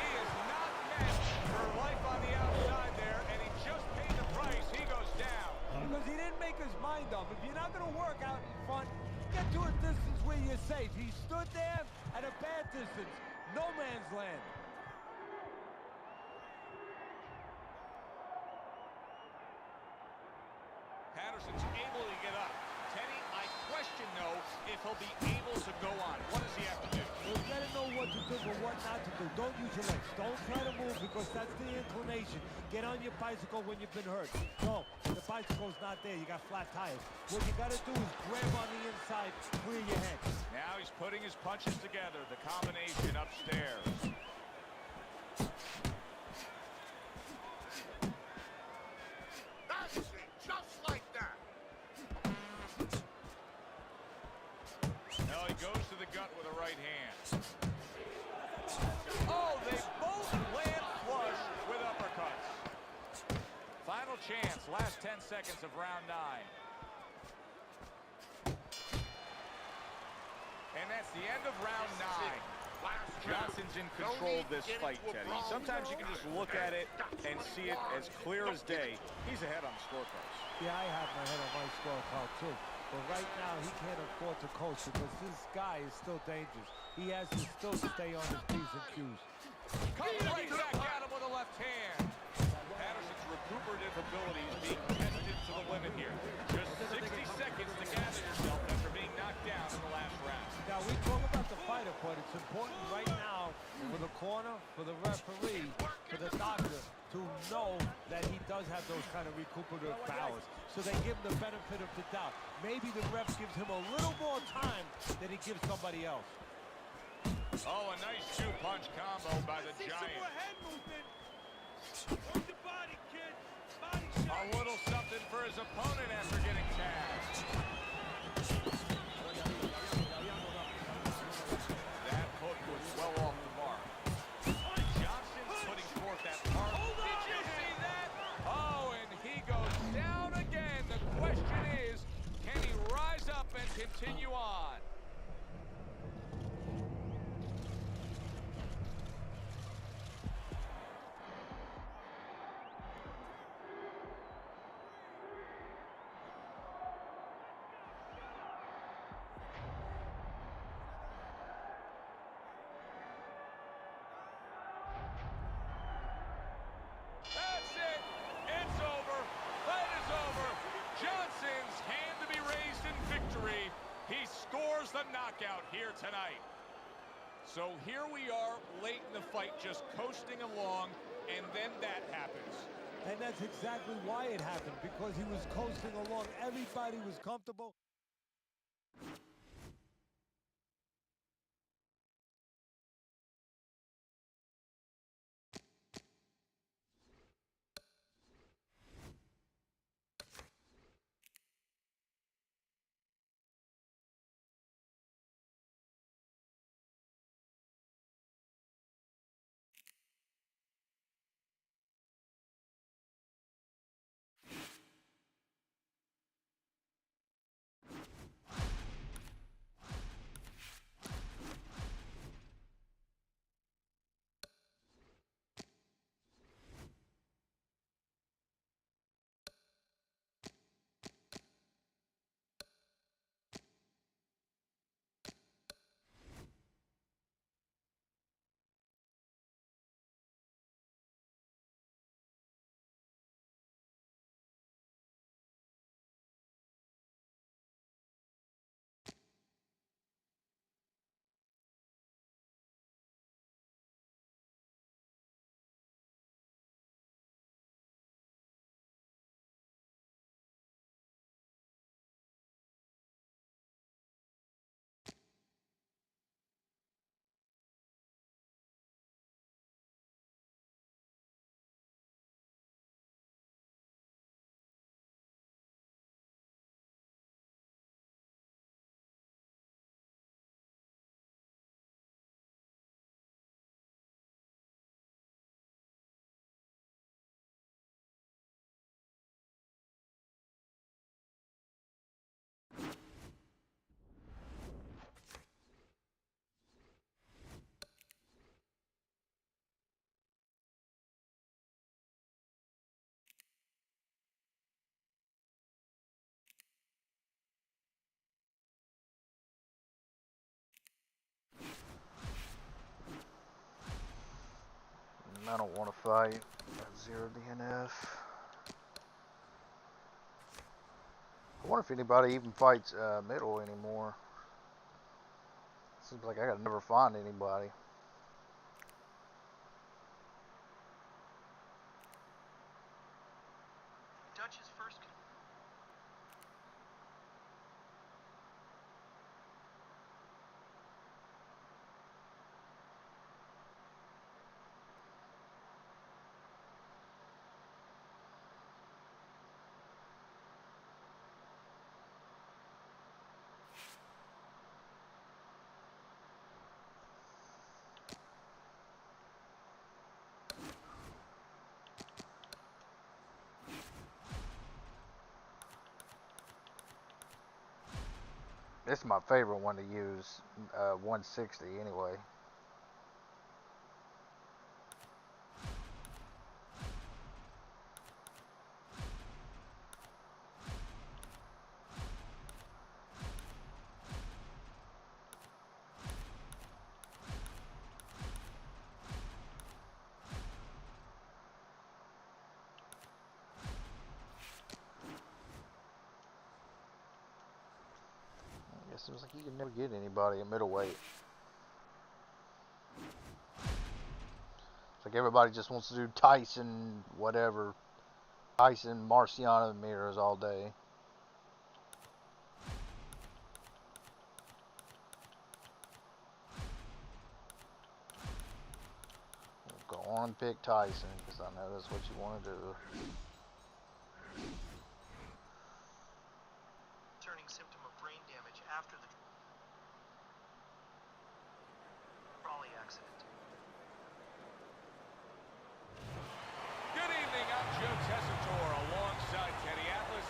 He is not meant for life on the outside there, and he just paid the price. He goes down. Because he didn't make his mind up. If you're not going to work out in front, get to a distance where you're safe. He stood there at a bad distance. No man's land. Patterson's able to get up. Teddy, I question, though, if he'll be able to go on. What does he have to do? You gotta know what to do, but what not to do. Don't use your legs. Don't try to move because that's the inclination. Get on your bicycle when you've been hurt. No, the bicycle's not there. You got flat tires. What you gotta do is grab on the inside, clear your head. Now he's putting his punches together. The combination upstairs. That's it, just like that. Now he goes to the gut with a right hand. Oh, they both land flush with uppercuts. Final chance, last 10 seconds of round 9. And that's the end of round 9. Johnson's in control of this fight, Teddy. Sometimes you can just look at it and see it as clear as day. He's ahead on the scorecards. Yeah, I have my head on my scorecard too. But right now, he can't afford to coast because this guy is still dangerous. He has to still stay on his P's and Q's. Comes right back at him with a left hand. Patterson's recuperative abilities being tested to the limit here. Just 60 seconds to gather yourself after being knocked down in the last round. Now, we talk about the fighter, but it's important right now for the corner, for the referee, for the doctor to know that he does have those kind of recuperative powers. So they give him the benefit of the doubt. Maybe the ref gives him a little more time than he gives somebody else. Oh, a nice two-punch combo by the Giants. A little something for his opponent. knockout here tonight. So here we are late in the fight, just coasting along, and then that happens. And that's exactly why it happened, because he was coasting along. Everybody was comfortable. I don't want to fight at 0 DNF. I wonder if anybody even fights middle anymore. Seems like I gotta never find anybody. Dutch's first. This is my favorite one to use, 160 anyway. It seems like you can never get anybody at middleweight. It's like everybody just wants to do Tyson, whatever. Tyson, Marciano, and Mirrors all day. Go on and pick Tyson, because I know that's what you want to do. Concerning symptom of brain damage after the trolley accident. Good evening, I'm Joe Tessitore alongside Teddy Atlas,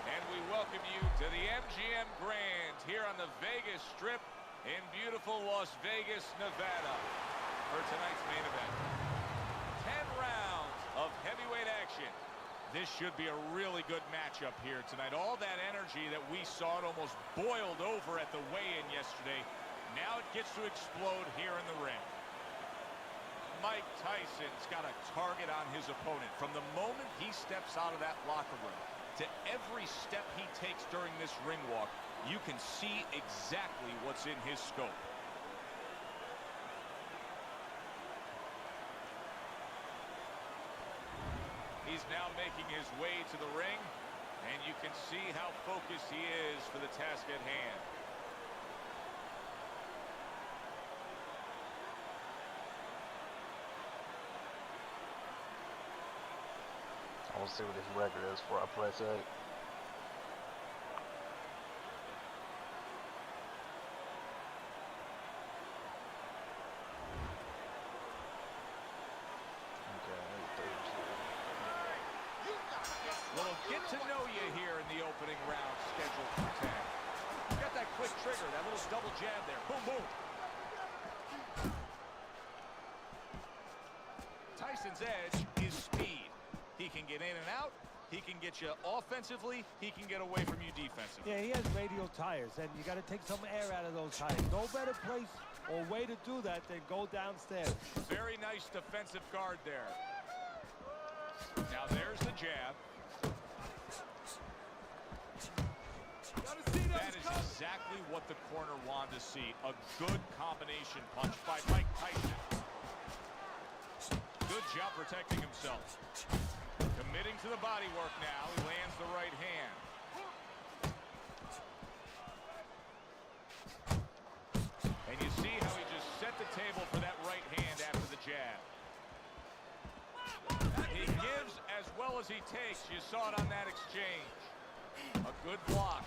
and we welcome you to the MGM Grand here on the Vegas Strip in beautiful Las Vegas, Nevada, for tonight's main event. 10 rounds of heavyweight action. This should be a really good matchup here tonight. All that energy that we saw, it almost boiled over at the weigh-in yesterday. Now it gets to explode here in the ring. Mike Tyson's got a target on his opponent. From the moment he steps out of that locker room to every step he takes during this ring walk, You can see exactly what's in his scope. He's now making his way to the ring, and you can see how focused he is for the task at hand. I want to see what his record is before I press it. Little get to know you here in the opening round scheduled for 10. Got that quick trigger, that little double jab there. Boom, boom. Tyson's edge is speed. He can get in and out. He can get you offensively. He can get away from you defensively. Yeah, he has radial tires, and you got to take some air out of those tires. No better place or way to do that than go downstairs. Very nice defensive guard there. Now there's the jab. That is exactly what the corner wanted to see. A good combination punch by Mike Tyson. Good job protecting himself. Committing to the body work now. He lands the right hand. And you see how he just set the table for that right hand after the jab. He gives as well as he takes. You saw it on that exchange. A good block.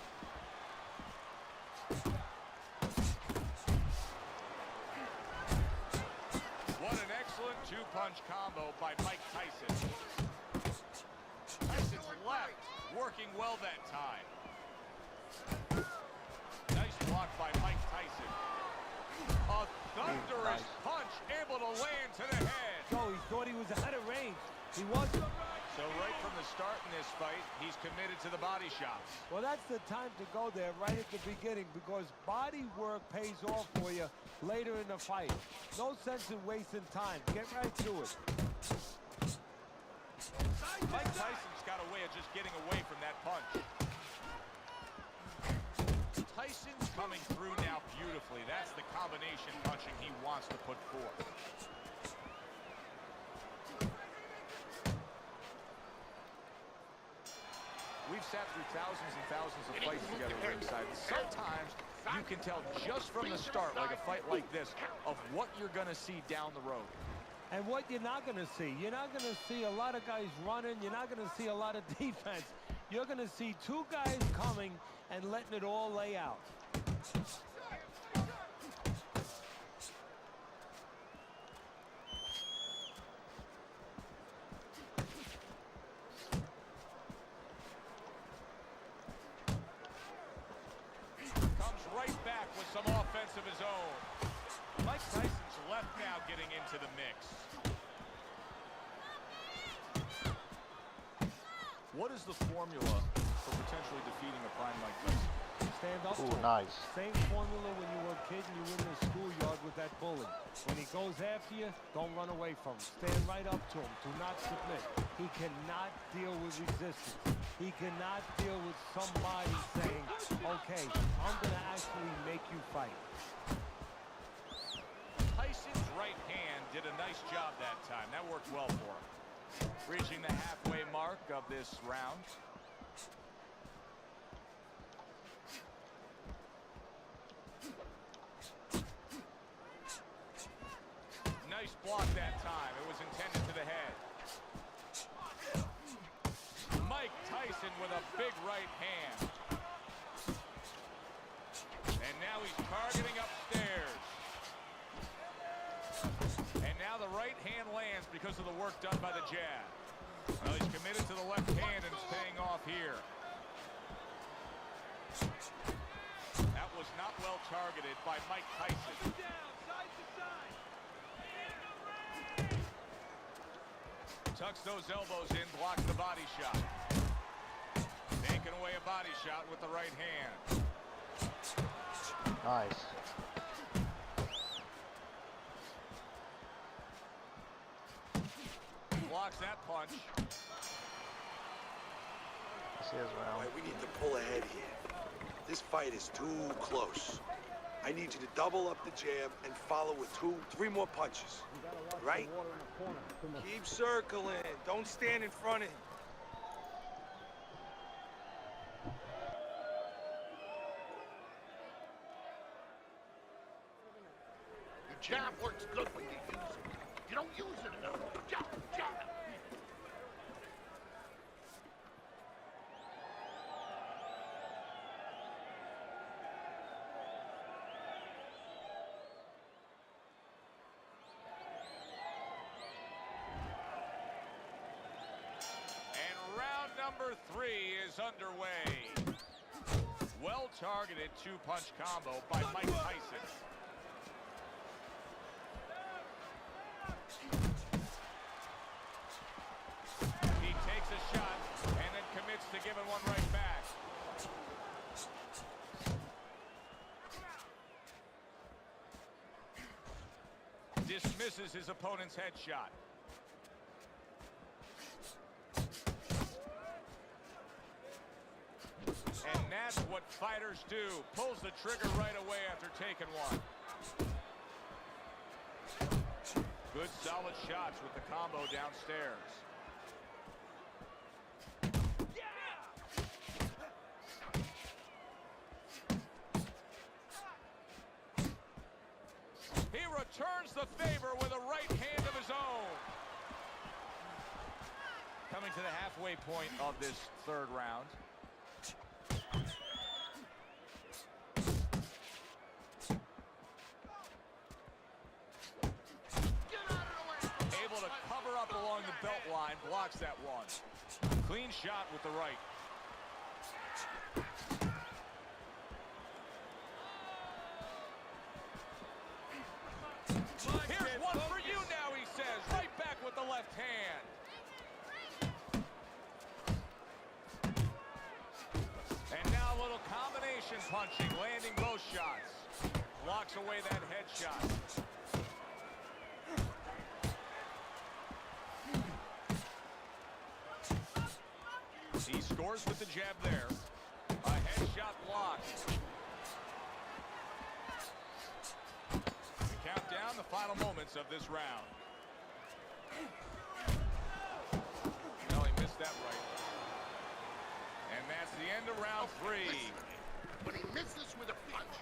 What an excellent two-punch combo by Mike Tyson. Tyson's left working well that time. Nice block by Mike Tyson. A thunderous punch able to land to the head. So he thought he was out of range. He wasn't. So right from the start in this fight, he's committed to the body shots. Well, that's the time to go there right at the beginning, because body work pays off for you later in the fight. No sense in wasting time. Get right to it. Mike Tyson's got a way of just getting away from that punch. Tyson's coming through now beautifully. That's the combination punching he wants to put forth. We've sat through thousands and thousands of fights together ringside. Sometimes you can tell just from the start, like a fight like this, of what you're going to see down the road. And what you're not going to see. You're not going to see a lot of guys running. You're not going to see a lot of defense. You're going to see two guys coming and letting it all lay out. Comes right back with some offense of his own. Mike Tyson's left now getting into the mix. What is the formula for potentially defeating a prime Mike Tyson? Stand up to Ooh, him. nice. Same formula when you were a kid and you were in the schoolyard with that bully. When he goes after you, don't run away from him. Stand right up to him. Do not submit. He cannot deal with resistance. He cannot deal with somebody saying, okay, I'm going to actually make you fight. Tyson's right hand did a nice job that time. That worked well for him. Reaching the halfway mark of this round. Nice block that time. It was intended to the head. Mike Tyson with a big right hand. And now he's targeting upstairs. And now the right hand lands because of the work done by the jab. Well, he's committed to the left hand and it's paying off here. That was not well targeted by Mike Tyson. Tucks those elbows in, blocks the body shot. Taking away a body shot with the right hand. Nice. Blocks that punch. This is round. Right, we need to pull ahead here. This fight is too close. I need you to double up the jab and follow with 2, 3 more punches. Right? Keep circling. Don't stand in front of him. Your jab works good when you use it. You don't use it enough. Jab, jab. And round number 3 is underway. Well-targeted two-punch combo by Mike Tyson. He takes a shot and then commits to giving one right back. Dismisses his opponent's headshot. And that's what fighters do. Pulls the trigger right away after taking one. Good solid shots with the combo downstairs. He returns the favor with a right hand of his own. Coming to the halfway point of this third round. Able to cover up along the belt line, blocks that one. Clean shot with the right. Here's one for you now, he says. Right back with the left hand. And now a little combination punching, landing both shots. Blocks away that headshot. He scores with the jab there. A headshot blocked. We count down the final moments of this round. No, he missed that right. And that's the end of round 3. But he misses with a punch.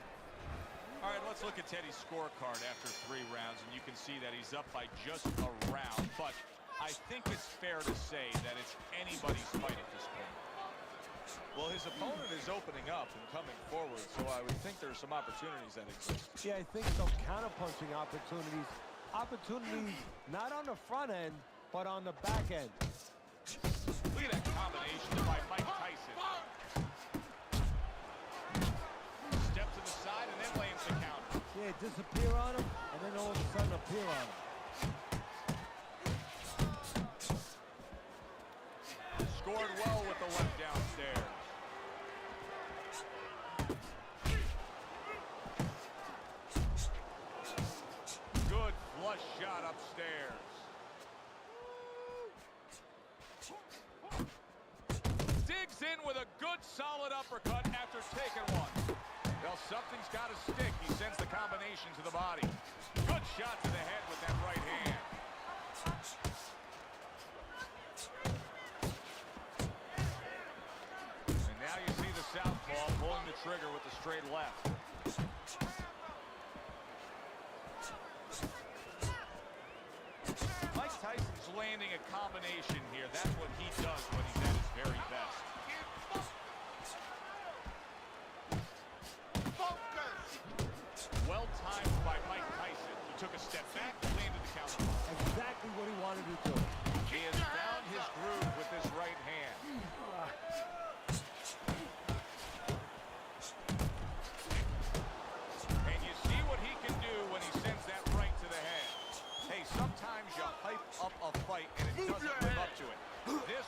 All right, let's look at Teddy's scorecard after 3 rounds, and you can see that he's up by just a round. But I think it's fair to say that it's anybody's fight at this point. Well, his opponent is opening up and coming forward, so I would think there's some opportunities that exist. Yeah, I think some counter-punching opportunities. Opportunities not on the front end, but on the back end. Look at that combination by Mike Tyson. Step to the side and then lands the counter. Yeah, disappear on him, and then all of a sudden appear on him. Scored well with the left downstairs. Good flush shot upstairs. Digs in with a good solid uppercut after taking one. Well, something's got to stick. He sends the combination to the body. Good shot to the head with that right hand. And now you see the southpaw pulling the trigger with the straight left. Mike Tyson's landing a combination here. That's what he does when he's at his very best. Well timed by Mike Tyson. He took a step back, landed the counter. Exactly what he wanted to do. He has found his groove with this right hand. And you see what he can do when he sends that right to the head. Hey, sometimes you hype up a fight and it doesn't live up to it. This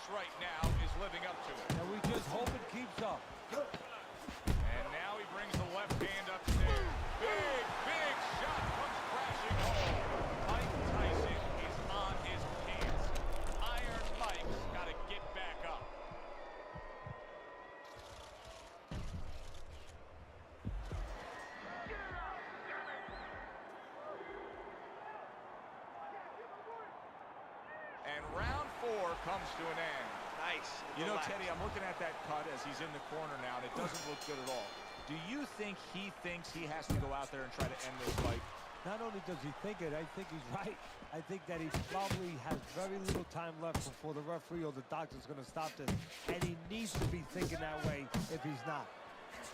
comes to an end. Nice. You know, Relax. Teddy, I'm looking at that cut as he's in the corner now, and it doesn't look good at all. Do you think he thinks he has to go out there and try to end this fight? Not only does he think it, I think he's right. I think that he probably has very little time left before the referee or the doctor's going to stop this. And he needs to be thinking that way if he's not.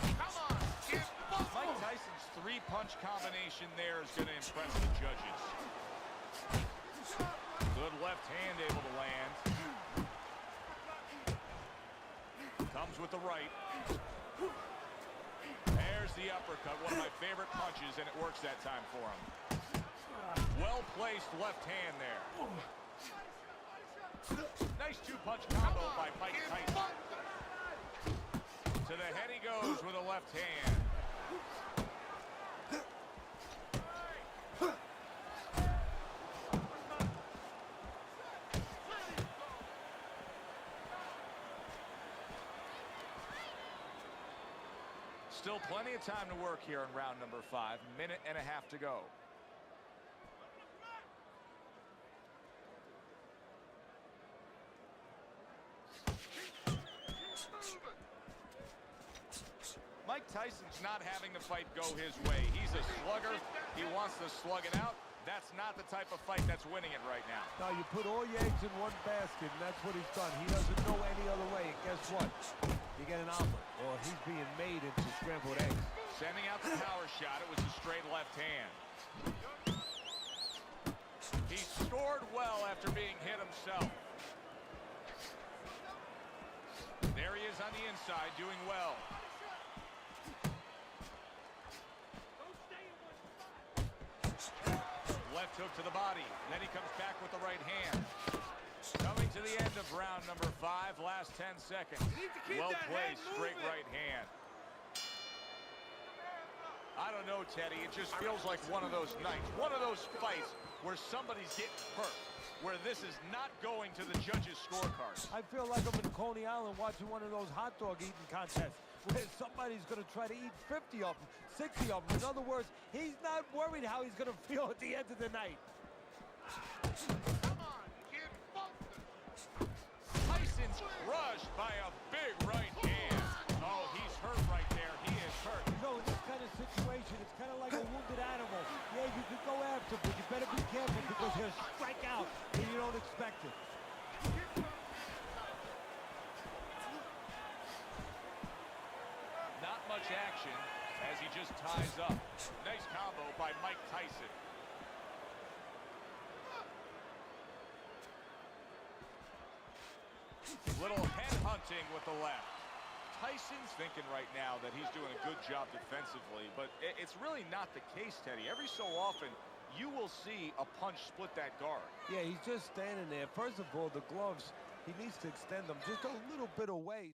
Come on, kid. Mike Tyson's three-punch combination there is going to impress the judges. Good left hand able to land. Comes with the right. There's the uppercut, one of my favorite punches, and it works that time for him. Well-placed left hand there. Nice two-punch combo by Mike Tyson. To the head he goes with a left hand. Still plenty of time to work here in round number 5. Minute and a half to go. Mike Tyson's not having the fight go his way. He's a slugger. He wants to slug it out. That's not the type of fight that's winning it right now. Now, you put all your eggs in one basket, and that's what he's done. He doesn't know any other way. And guess what? You get an omelet, or he's being made into scrambled eggs. Sending out the power shot. It was a straight left hand. He scored well after being hit himself. There he is on the inside, doing well. Left hook to the body. Then he comes back with the right hand. Coming to the end of round number 5, last 10 seconds. Well placed, straight right hand. I don't know, Teddy. It just feels like one of those nights, one of those fights where somebody's getting hurt, where this is not going to the judges' scorecards. I feel like I'm in Coney Island watching one of those hot dog eating contests where somebody's going to try to eat 50 of them, 60 of them. In other words, he's not worried how he's going to feel at the end of the night. Come on, kid. Tyson's crushed by a big right hand. Oh, he's hurt right there. He is hurt. You know, in this kind of situation, it's kind of like a wounded animal. Yeah, you can go after him, but you better be careful because he'll strike out when you don't expect it. Not much action as he just ties up. Nice combo by Mike Tyson. Little head hunting with the left. Tyson's thinking right now that he's doing a good job defensively, but it's really not the case, Teddy. Every so often, you will see a punch split that guard. Yeah, he's just standing there. First of all, the gloves, he needs to extend them just a little bit away.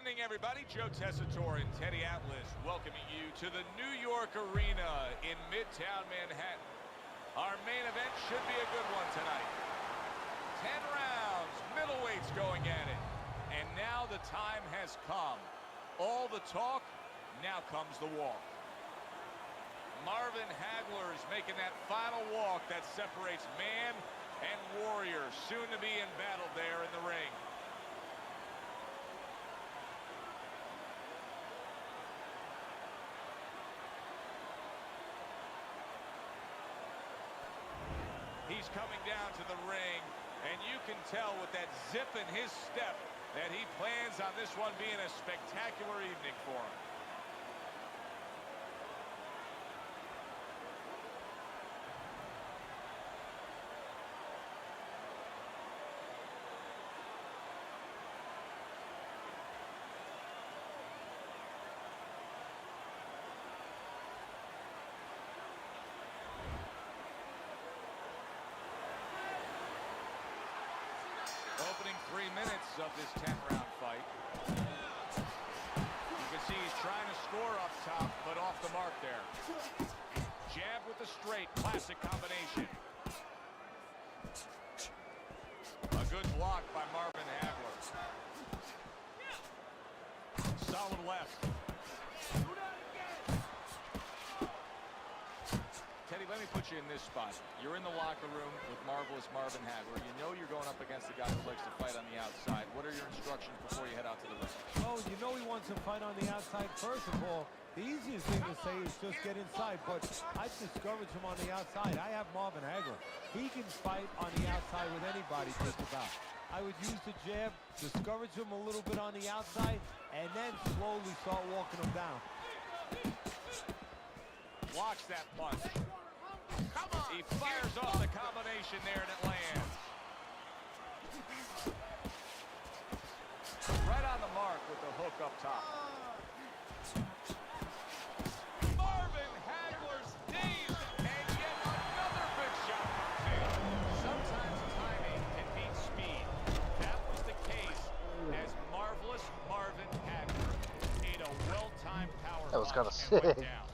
evening, everybody. Joe Tessitore and Teddy Atlas welcoming you to the New York Arena in Midtown Manhattan. Our main event should be a good one tonight. 10 rounds, middleweights going at it. And now the time has come. All the talk, now comes the walk. Marvin Hagler is making that final walk that separates man and warrior, soon to be in battle there in the ring. He's coming down to the ring, and you can tell with that zip in his step that he plans on this one being a spectacular evening for him. Opening 3 minutes of this 10-round fight. You can see he's trying to score up top, but off the mark there. Jab with the straight, classic combination. A good block by Marvin Hagler. Solid left. Teddy, let me put you in this spot. You're in the locker room with marvelous Marvin Hagler. You know you're going up against a guy who likes to fight on the outside. What are your instructions before you head out to the ring? Oh, you know he wants to fight on the outside first of all. The easiest thing to say is just get inside, but I'd discourage him on the outside. I have Marvin Hagler. He can fight on the outside with anybody just about. I would use the jab, discourage him a little bit on the outside, and then slowly start walking him down. Blocks that punch. He fires off the combination there and it lands. Right on the mark with the hook up top. Marvin Hagler's dazed, and yet another big shot comes in. Sometimes timing can beat speed. That was the case as marvelous Marvin Hagler ate a well-timed power That was punch kinda and went sick. down.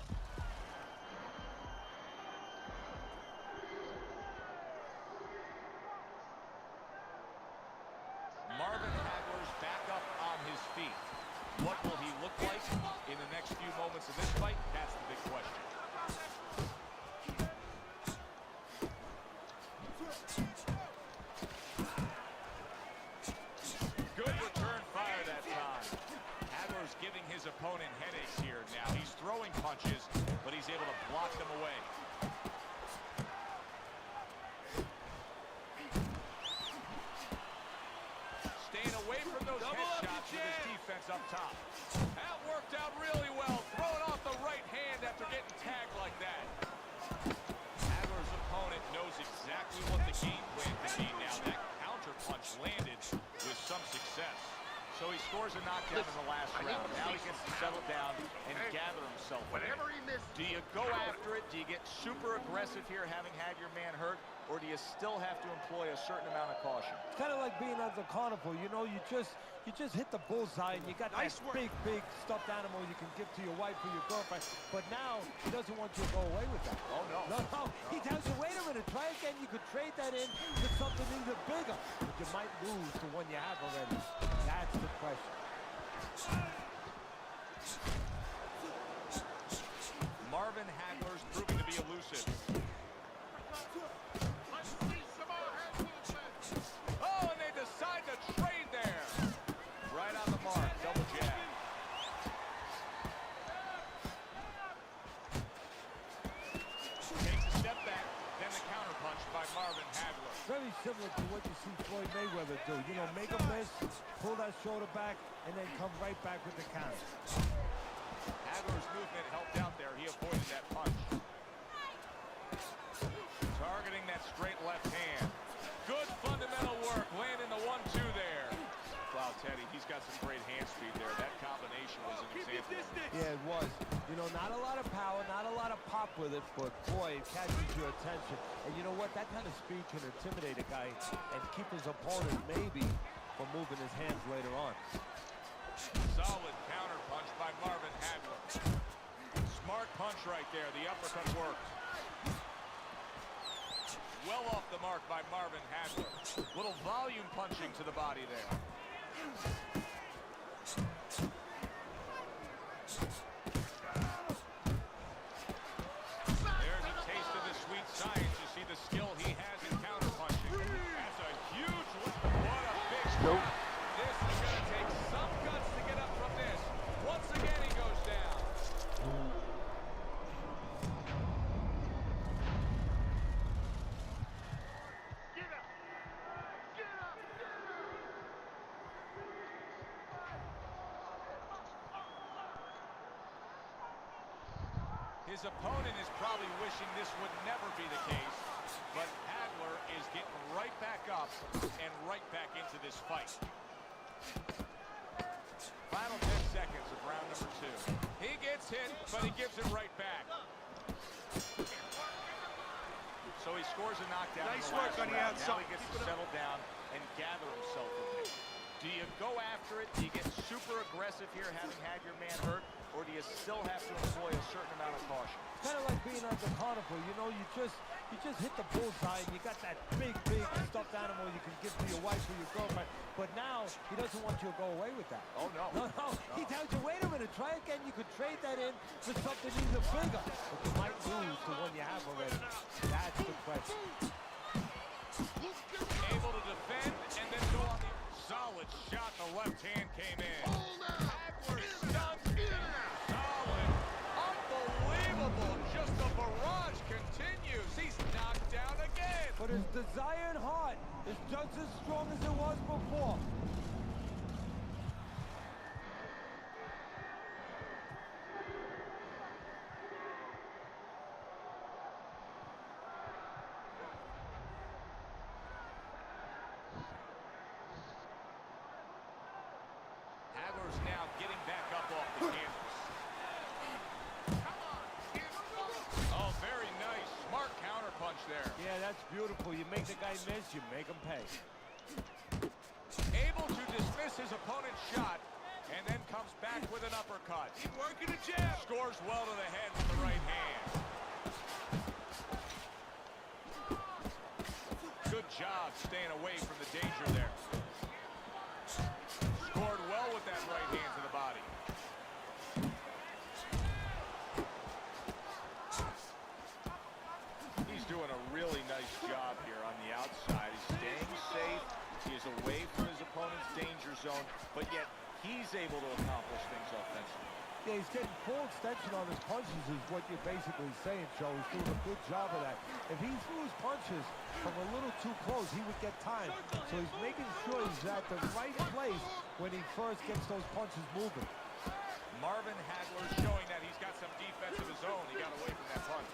Marvin Hagler's back up on his feet. What will he look like in the next few moments of this fight? That's the big question. Good return fire that time. Hagler's giving his opponent headaches here now. He's throwing punches, but he's able to block them away. Staying away from those headshots with his defense up top. That worked out really well. Throwing off the right hand after getting tagged like that. Hagler's opponent knows exactly what the game plan can be now. That counter punch landed with some success. So he scores a knockdown in the last round. Now he gets to settle down and gather himself. Whatever he missed. Do you go after it? Do you get super aggressive here having had your man hurt? Or do you still have to employ a certain amount of caution? It's kind of like being at the carnival. You know, you just hit the bullseye and you got that big stuffed animal you can give to your wife or your girlfriend. But now he doesn't want you to go away with that. Oh, no. No. He tells you, wait a minute, try again. You could trade that in for something even bigger. But you might lose the one you have already. That's the question. Marvin Hagler's proving to be elusive. Oh, and they decide to trade there. Right on the mark, double jab. Takes a step back, then the counter punch by Marvin Hagler. Very similar to what you see Floyd Mayweather do. You know, make a miss, pull that shoulder back, and then come right back with the counter. Hagler's movement helped out there. He avoided that punch. Targeting that straight left hand. Good fundamental work, landing the 1-2 there. Wow, Teddy, he's got some great hand speed there. That combination was an example. Yeah, it was. You know, not a lot of power, not a lot of pop with it, but boy, it catches your attention. And you know what? That kind of speed can intimidate a guy and keep his opponent maybe from moving his hands later on. Solid counter punch by Marvin Hagler. Smart punch right there. The uppercut worked. Well off the mark by Marvin Hagler. Little volume punching to the body there. There's a taste of the sweet science. You see the skill he has in counter punching. That's a huge weapon. What a big shot. This is going to take some guts to get up from this. Once again, he goes down. His opponent is probably wishing this would never be the case, but Hagler is getting right back up and right back into this fight. Final 10 seconds of round number 2. He gets hit, but he gives it right back. So he scores a knockdown. Nice work on the outside. Now he gets to settle down and gather himself a bit. Do you go after it? Do you get super aggressive here, having had your man hurt? Or do you still have to employ a certain amount of caution? It's kind of like being at the carnival. You know, you just hit the bullseye and you got that big stuffed animal you can give to your wife or your girlfriend. But now he doesn't want you to go away with that. Oh, no. No. He tells you, wait a minute, try again. You could trade that in for something even bigger. But you might lose the one you have already. That's the question. Able to defend and then go on the solid shot. The left hand came in. Hagler stunned. Solid. Unbelievable. Just the barrage continues. He's knocked down again. But his desire and heart is just as strong as it was before. Hagler's now getting back up off the canvas. Oh, very nice. Smart counter punch there. Yeah, that's beautiful. You make the guy miss, you make him pay. Able to dismiss his opponent's shot and then comes back with an uppercut. Keep working the jab. Scores well to the head with the right hand. Good job staying away from the danger there. Scored well with that right hand to the body. He's doing a really nice job here on the outside. He's staying safe. He is away from his opponent's danger zone, but yet he's able to accomplish things offensively. Yeah, he's getting full extension on his punches is what you're basically saying, Joe. He's doing a good job of that. If he threw his punches from a little too close, he would get time. So he's making sure he's at the right place when he first gets those punches moving. Marvin Hagler showing that he's got some defense of his own. He got away from that punch.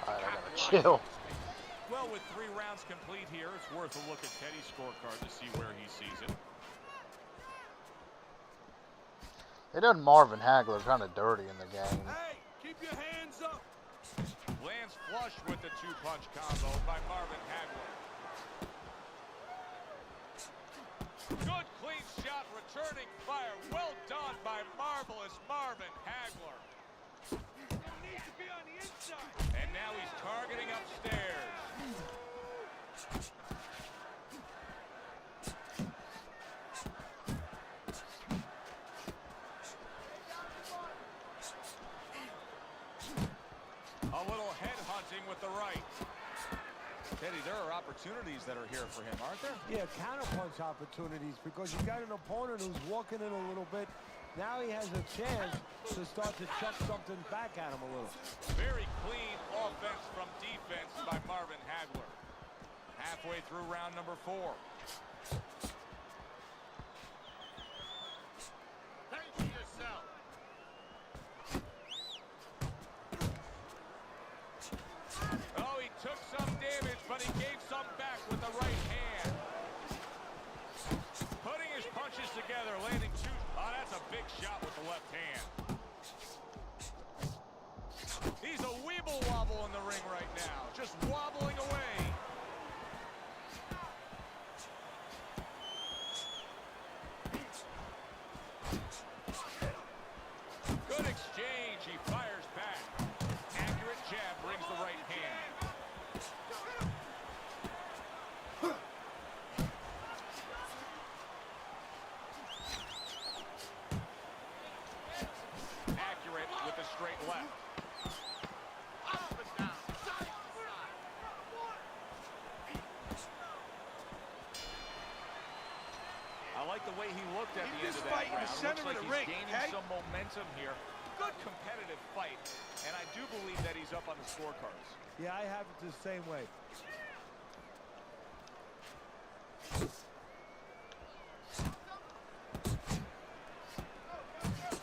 Alright, I gotta chill. Well, with 3 rounds complete here, it's worth a look at Teddy's scorecard to see where he sees it. They done Marvin Hagler kind of dirty in the game. Hey, keep your hands up. Lands flush with the 2-punch combo by Marvin Hagler. Good clean shot, returning fire. Well done by marvelous Marvin Hagler. Needs to be on the inside. And now he's targeting upstairs. A little head hunting with the right. Teddy, there are opportunities that are here for him, aren't there? Yeah, counterpunch opportunities because you got an opponent who's walking in a little bit. Now he has a chance to start to chuck something back at him a little. Very clean offense from defense by Marvin Hagler. Halfway through round number 4. Pace yourself. Oh, he took some damage, but he gave some back with the right hand. Putting his punches together, landing 2. Oh, that's a big shot with the left hand. He's a weeble wobble in the ring right now, just wobbling away. Good exchange. He fires back. Accurate jab brings the right hand. Accurate with the straight left. Up and down, side to side. I like the way he looked at Keep the end this of that fight in the round. center Looks like of the he's ring, gaining okay? some momentum here. Good competitive fight, and I do believe that he's up on the scorecards. Yeah, I have it the same way.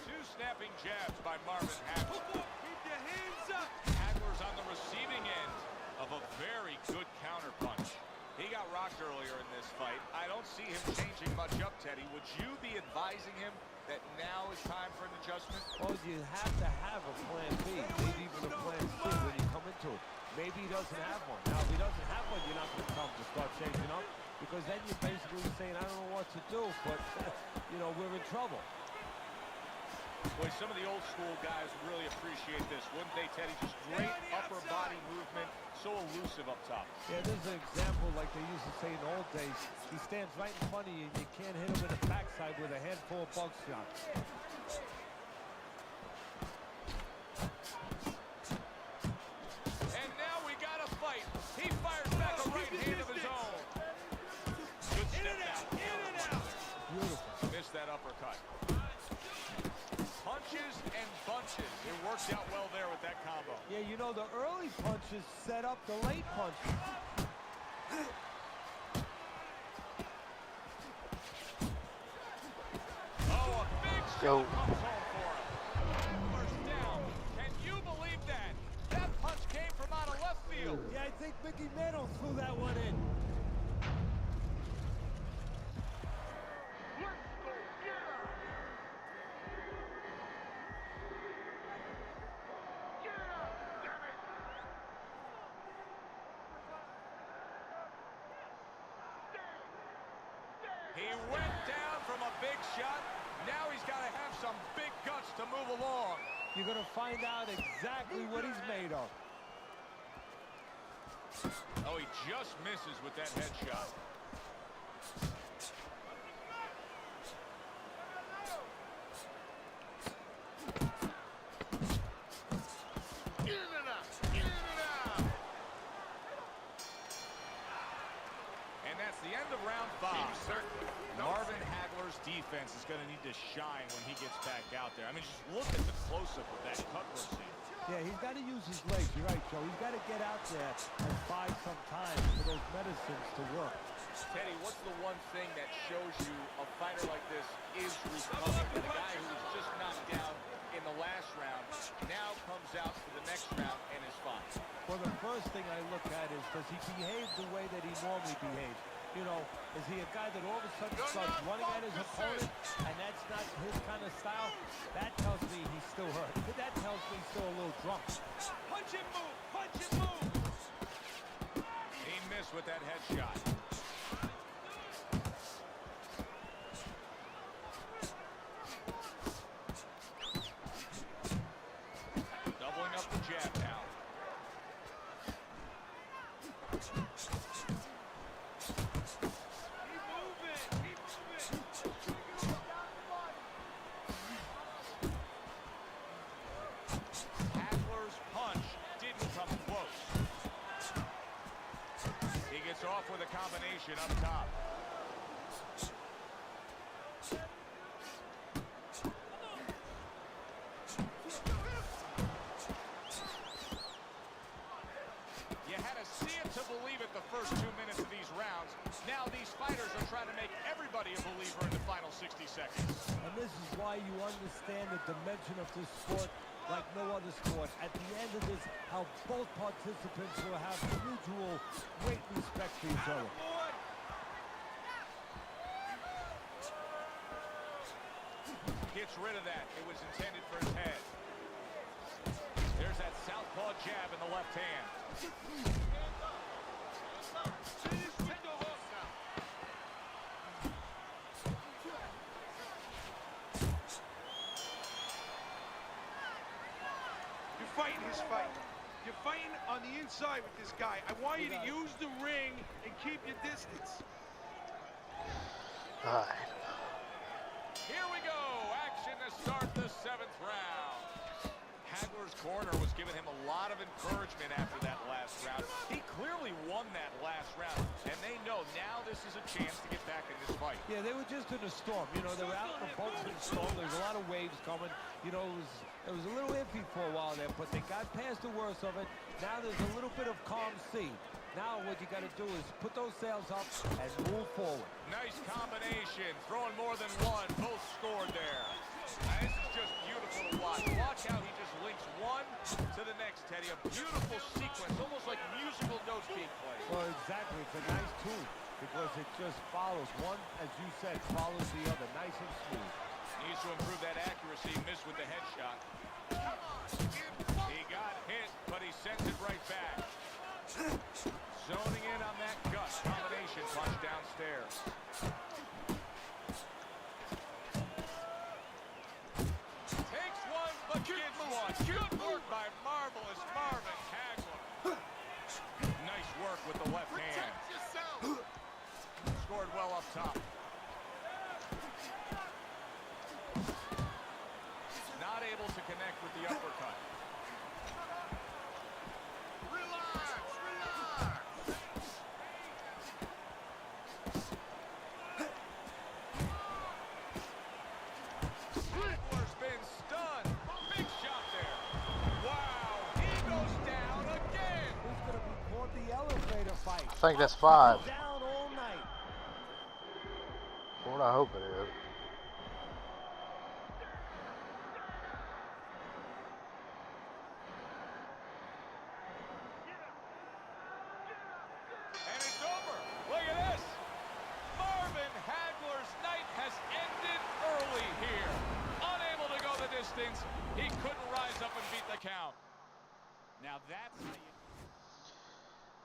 Two snapping jabs by Marvin Hagler. Keep your hands up. Hagler's on the receiving end of a very good counter punch. He got rocked earlier in this fight. I don't see him changing much up, Teddy. Would you be advising him that now is time for an adjustment? Well, you have to have a plan B, maybe even a plan C when you come into it. Maybe he doesn't have one. Now, if he doesn't have one, you're not going to tell him to start changing up, because then you're basically saying, I don't know what to do, but, you know, we're in trouble. Boy, some of the old school guys would really appreciate this, wouldn't they, Teddy? Just great upper body movement, so elusive up top. Yeah, there's an example like they used to say in the old days. He stands right in front of you, and you can't hit him in the backside with a handful of bug shots. And now we got a fight. He fires back a right hand of his own. Good step out. In and out. Beautiful. Missed that uppercut. Punches and bunches. It worked out well there with that combo. Yeah, you know, the early punches set up the late punches. Oh, a big Go. shot comes home for him. First down. Can you believe that? That punch came from out of left field. Yeah, I think Mickey Mantle threw that one in. Let's go, yeah! Yeah, damn it! He went down from a big shot. Now he's got to have some big guts to move along. You're going to find out exactly what he's made of. Oh, he just misses with that headshot. In and out, in and out! And that's the end of round 5. Keep circling. Marvin Hagler's defense is going to need to shine when he gets back out there. I mean, just look at the close-up with that cut we're seeing. Yeah, he's got to use his legs. You're right, Joe. He's got to get out there and buy some time for those medicines to work. Teddy, what's the one thing that shows you a fighter like this is recovering? The guy who was just knocked down in the last round now comes out for the next round and is fine. Well, the first thing I look at is, does he behave the way that he normally behaves? You know, is he a guy that all of a sudden starts running at his opponent, and that's not his kind of style? That tells me he's still hurt. That tells me he's still a little drunk. Punch and move. Punch and move. He missed with that headshot. Doubling up the jab now. Keep moving. Keep moving. Hagler's punch didn't come close. He gets off with a combination up top. You had to see it to believe it the first 2 minutes of these rounds. Now these fighters are trying to make everybody a believer in the final 60 seconds. And this is why you understand the dimension of this sport like no other sport. At the end of this, how both participants will have mutual great respect for each other. Boy. gets rid of that. It was intended for his head. There's that southpaw jab in the left hand. You're fighting his fight. You're fighting on the inside with this guy. I want you to use the ring and keep your distance. All right. Here we go. Action to start the 7th round. Hagler's corner was giving him a lot of encouragement after that last round. He clearly won that last round, and they know now this is a chance to get back in this fight. Yeah, they were just in a storm. You know, they were out in the bumps of the storm. There's a lot of waves coming. You know, it was a little iffy for a while there, but they got past the worst of it. Now there's a little bit of calm sea. Now what you got to do is put those sails up and move forward. Nice combination, throwing more than one. Both scored there. Now, this is just beautiful to watch. Watch how he just links one to the next, Teddy. A beautiful sequence, almost like musical notes being played. Well, exactly. It's a nice tune because it just follows. One, as you said, follows the other. Nice and smooth. Needs to improve that accuracy. Missed with the headshot. He got hit, but he sends it right back. Zoning in on that gut. Combination punch downstairs. Takes one, but gets one. Good work by marvelous Marvin Hagler. Nice work with the left hand. Scored well up top. Not able to connect with the uppercut. Hagler's been stunned. Big shot there. Wow, he goes down again. Who's going to be called the elevator fight? I think that's 5. Down all night. What I hope it is. And it's over. Look at this. Marvin Hagler's night has ended early here. Unable to go the distance, he couldn't rise up and beat the count. Now that's how you...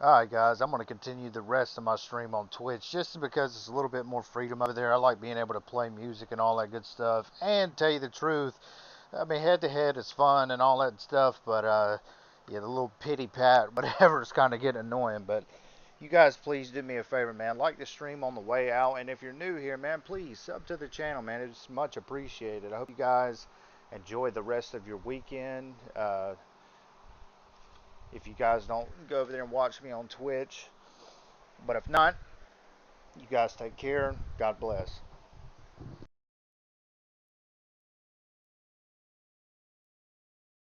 Alright guys, I'm going to continue the rest of my stream on Twitch just because it's a little bit more freedom over there. I like being able to play music and all that good stuff. And tell you the truth, I mean head to head is fun and all that stuff, but yeah, the little pity pat, whatever, is kind of getting annoying. But you guys please do me a favor, man. Like the stream on the way out, and if you're new here, man, please sub to the channel, man. It's much appreciated. I hope you guys enjoy the rest of your weekend. If you guys don't go over there and watch me on Twitch. But if not, you guys take care. God bless.